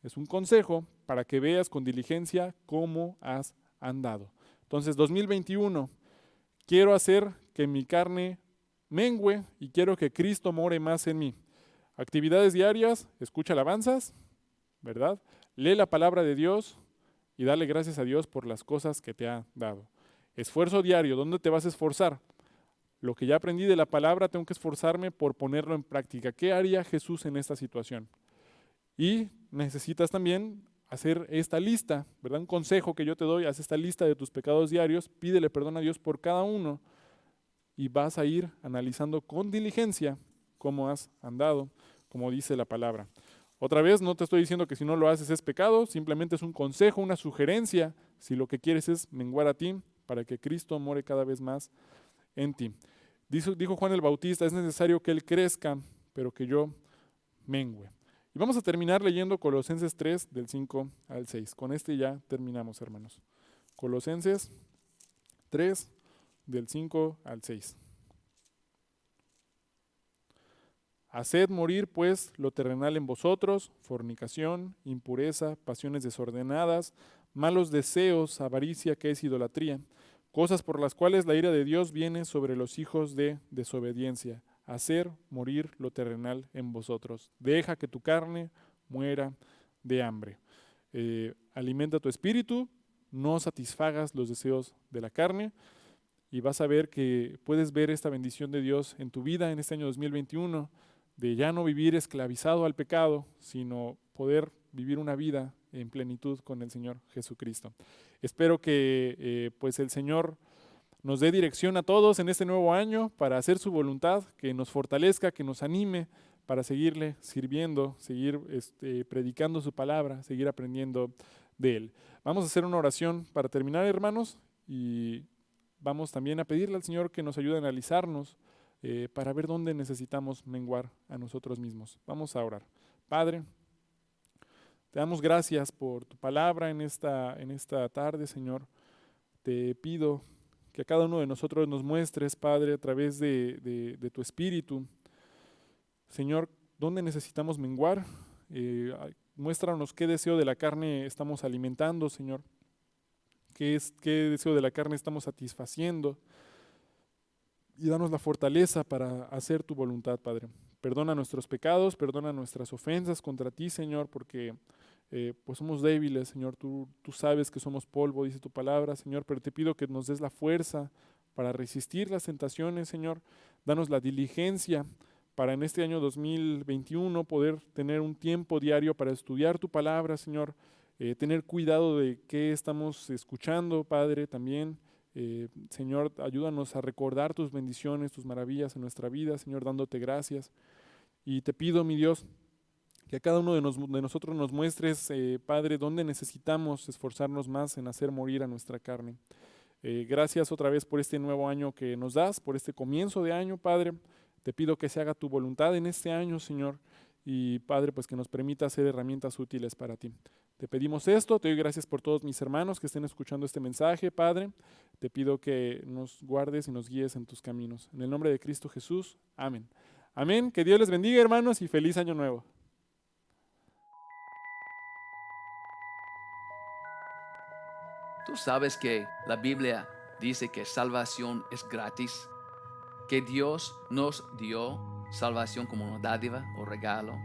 Es un consejo para que veas con diligencia cómo has andado. Entonces, 2021, quiero hacer que mi carne mengüe y quiero que Cristo more más en mí. Actividades diarias, escucha alabanzas, ¿verdad? Lee la palabra de Dios y dale gracias a Dios por las cosas que te ha dado. Esfuerzo diario, ¿dónde te vas a esforzar? Lo que ya aprendí de la palabra, tengo que esforzarme por ponerlo en práctica. ¿Qué haría Jesús en esta situación? Y necesitas también hacer esta lista, ¿verdad? Un consejo que yo te doy, haz esta lista de tus pecados diarios, pídele perdón a Dios por cada uno y vas a ir analizando con diligencia cómo has andado, como dice la palabra. Otra vez, no te estoy diciendo que si no lo haces es pecado, simplemente es un consejo, una sugerencia, si lo que quieres es menguar a ti, para que Cristo more cada vez más en ti. Dijo Juan el Bautista, es necesario que Él crezca, pero que yo mengüe. Y vamos a terminar leyendo Colosenses 3, del 5 al 6. Con este ya terminamos, hermanos. Colosenses 3, del 5 al 6. Haced morir, pues, lo terrenal en vosotros, fornicación, impureza, pasiones desordenadas, malos deseos, avaricia, que es idolatría, cosas por las cuales la ira de Dios viene sobre los hijos de desobediencia. Hacer morir lo terrenal en vosotros. Deja que tu carne muera de hambre. Alimenta tu espíritu, no satisfagas los deseos de la carne y vas a ver que puedes ver esta bendición de Dios en tu vida en este año 2021, de ya no vivir esclavizado al pecado, sino poder vivir una vida en plenitud con el Señor Jesucristo. Espero que pues el Señor nos dé dirección a todos en este nuevo año para hacer su voluntad, que nos fortalezca, que nos anime para seguirle sirviendo, seguir predicando su palabra, seguir aprendiendo de Él. Vamos a hacer una oración para terminar, hermanos, y vamos también a pedirle al Señor que nos ayude a analizarnos para ver dónde necesitamos menguar a nosotros mismos. Vamos a orar. Padre, te damos gracias por tu palabra en esta tarde, Señor. Te pido que a cada uno de nosotros nos muestres, Padre, a través de tu Espíritu, Señor, dónde necesitamos menguar. Muéstranos qué deseo de la carne estamos alimentando, Señor. Qué deseo de la carne estamos satisfaciendo. Y danos la fortaleza para hacer tu voluntad, Padre. Perdona nuestros pecados, perdona nuestras ofensas contra ti, Señor, porque pues somos débiles, Señor. Tú sabes que somos polvo, dice tu palabra, Señor, pero te pido que nos des la fuerza para resistir las tentaciones, Señor. Danos la diligencia para en este año 2021 poder tener un tiempo diario para estudiar tu palabra, Señor. Tener cuidado de qué estamos escuchando, Padre, también. Señor, ayúdanos a recordar tus bendiciones, tus maravillas en nuestra vida, Señor, dándote gracias. Y te pido, mi Dios, que a cada uno de nosotros nos muestres, Padre, dónde necesitamos esforzarnos más en hacer morir a nuestra carne. Gracias otra vez por este nuevo año que nos das, por este comienzo de año, Padre. Te pido que se haga tu voluntad en este año, Señor. Y Padre, pues que nos permita ser herramientas útiles para ti. Te pedimos esto, te doy gracias por todos mis hermanos que estén escuchando este mensaje, Padre. Te pido que nos guardes y nos guíes en tus caminos. En el nombre de Cristo Jesús, amén. Amén, que Dios les bendiga, hermanos, y feliz año nuevo. Tú sabes que la Biblia dice que salvación es gratis, que Dios nos dio salvación como una dádiva o regalo.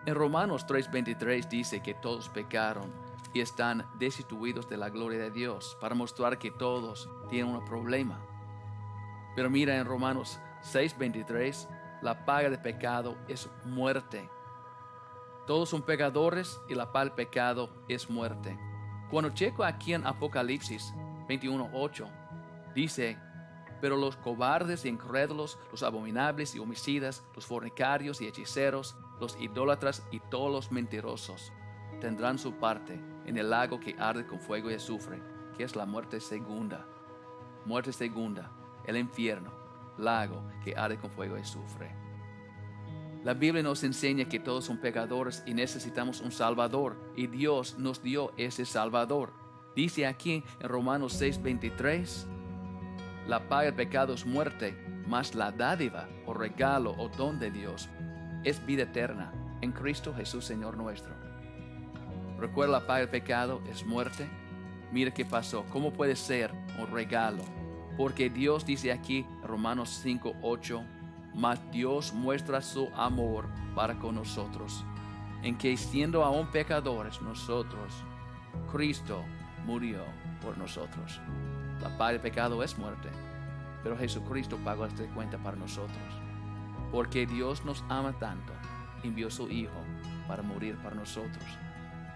En Romanos 3:23 dice que todos pecaron y están destituidos de la gloria de Dios, para mostrar que todos tienen un problema. Pero mira, en Romanos 6:23, la paga del pecado es muerte. Todos son pecadores y la paga del pecado es muerte. Cuando checo aquí en Apocalipsis 21:8, dice: pero los cobardes y incrédulos, los abominables y homicidas, los fornicarios y hechiceros, los idólatras y todos los mentirosos tendrán su parte en el lago que arde con fuego y azufre, que es la muerte segunda. Muerte segunda, el infierno, lago que arde con fuego y azufre. La Biblia nos enseña que todos son pecadores y necesitamos un Salvador, y Dios nos dio ese Salvador. Dice aquí en Romanos 6:23, la paga del pecado es muerte, mas la dádiva o regalo o don de Dios es vida eterna en Cristo Jesús, Señor nuestro. Recuerda, la paga del pecado es muerte. Mira qué pasó. ¿Cómo puede ser un regalo? Porque Dios dice aquí en Romanos 5:8, mas Dios muestra su amor para con nosotros, en que siendo aún pecadores nosotros, Cristo murió por nosotros. La paga del pecado es muerte, pero Jesucristo pagó esta cuenta para nosotros. Porque Dios nos ama tanto, envió su Hijo para morir para nosotros.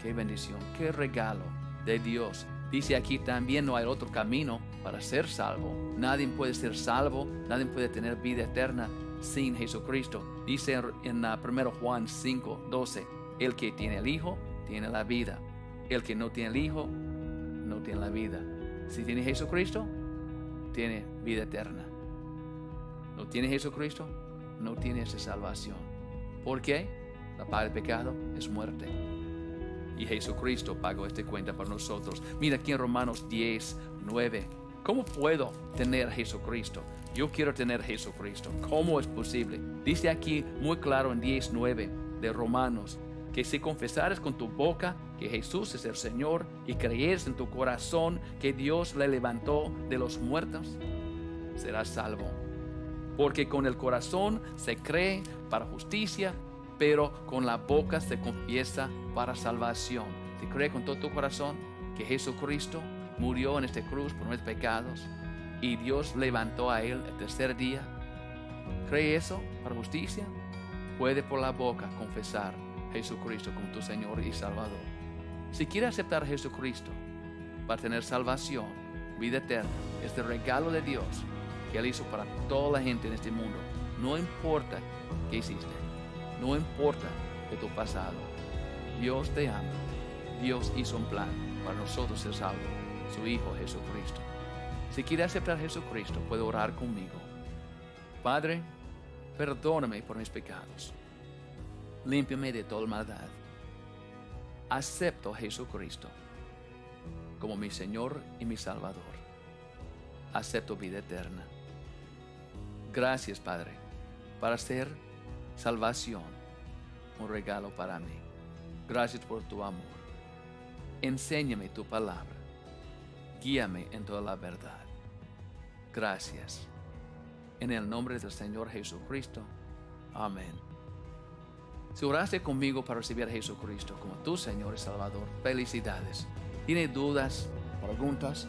Qué bendición, qué regalo de Dios. Dice aquí también: no hay otro camino para ser salvo. Nadie puede ser salvo, nadie puede tener vida eterna sin Jesucristo. Dice en 1 Juan 5:12, el que tiene el Hijo tiene la vida. El que no tiene el Hijo no tiene la vida. Si tiene Jesucristo, tiene vida eterna. No tiene Jesucristo, no tiene esa salvación. ¿Por qué? La paga del pecado es muerte. Y Jesucristo pagó esta cuenta por nosotros. Mira aquí en Romanos 10:9. ¿Cómo puedo tener Jesucristo? Yo quiero tener Jesucristo. ¿Cómo es posible? Dice aquí muy claro en 10:9 de Romanos, que si confesares con tu boca que Jesús es el Señor y creyeres en tu corazón que Dios le levantó de los muertos, serás salvo. Porque con el corazón se cree para justicia, pero con la boca se confiesa para salvación. Si crees con todo tu corazón que Jesucristo murió en esta cruz por nuestros pecados y Dios levantó a Él el tercer día, ¿cree eso para justicia? Puede por la boca confesar Jesucristo como tu Señor y Salvador. Si quieres aceptar a Jesucristo para tener salvación, vida eterna, este regalo de Dios que Él hizo para toda la gente en este mundo, no importa qué hiciste, no importa de tu pasado, Dios te ama, Dios hizo un plan para nosotros ser salvos, su Hijo Jesucristo. Si quiere aceptar a Jesucristo, puede orar conmigo. Padre, perdóname por mis pecados. Límpiame de toda maldad. Acepto a Jesucristo como mi Señor y mi Salvador. Acepto vida eterna. Gracias, Padre, para ser salvación, un regalo para mí. Gracias por tu amor. Enséñame tu palabra. Guíame en toda la verdad. Gracias. En el nombre del Señor Jesucristo. Amén. Si oraste conmigo para recibir a Jesucristo como tu Señor y Salvador, felicidades. ¿Tiene dudas, preguntas?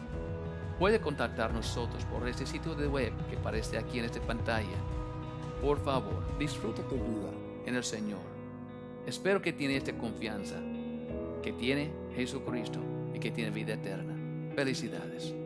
Puede contactar nosotros por este sitio de web que aparece aquí en esta pantalla. Por favor, disfruta tu vida en el Señor. Espero que tiene esta confianza, que tiene Jesucristo y que tiene vida eterna. Felicidades.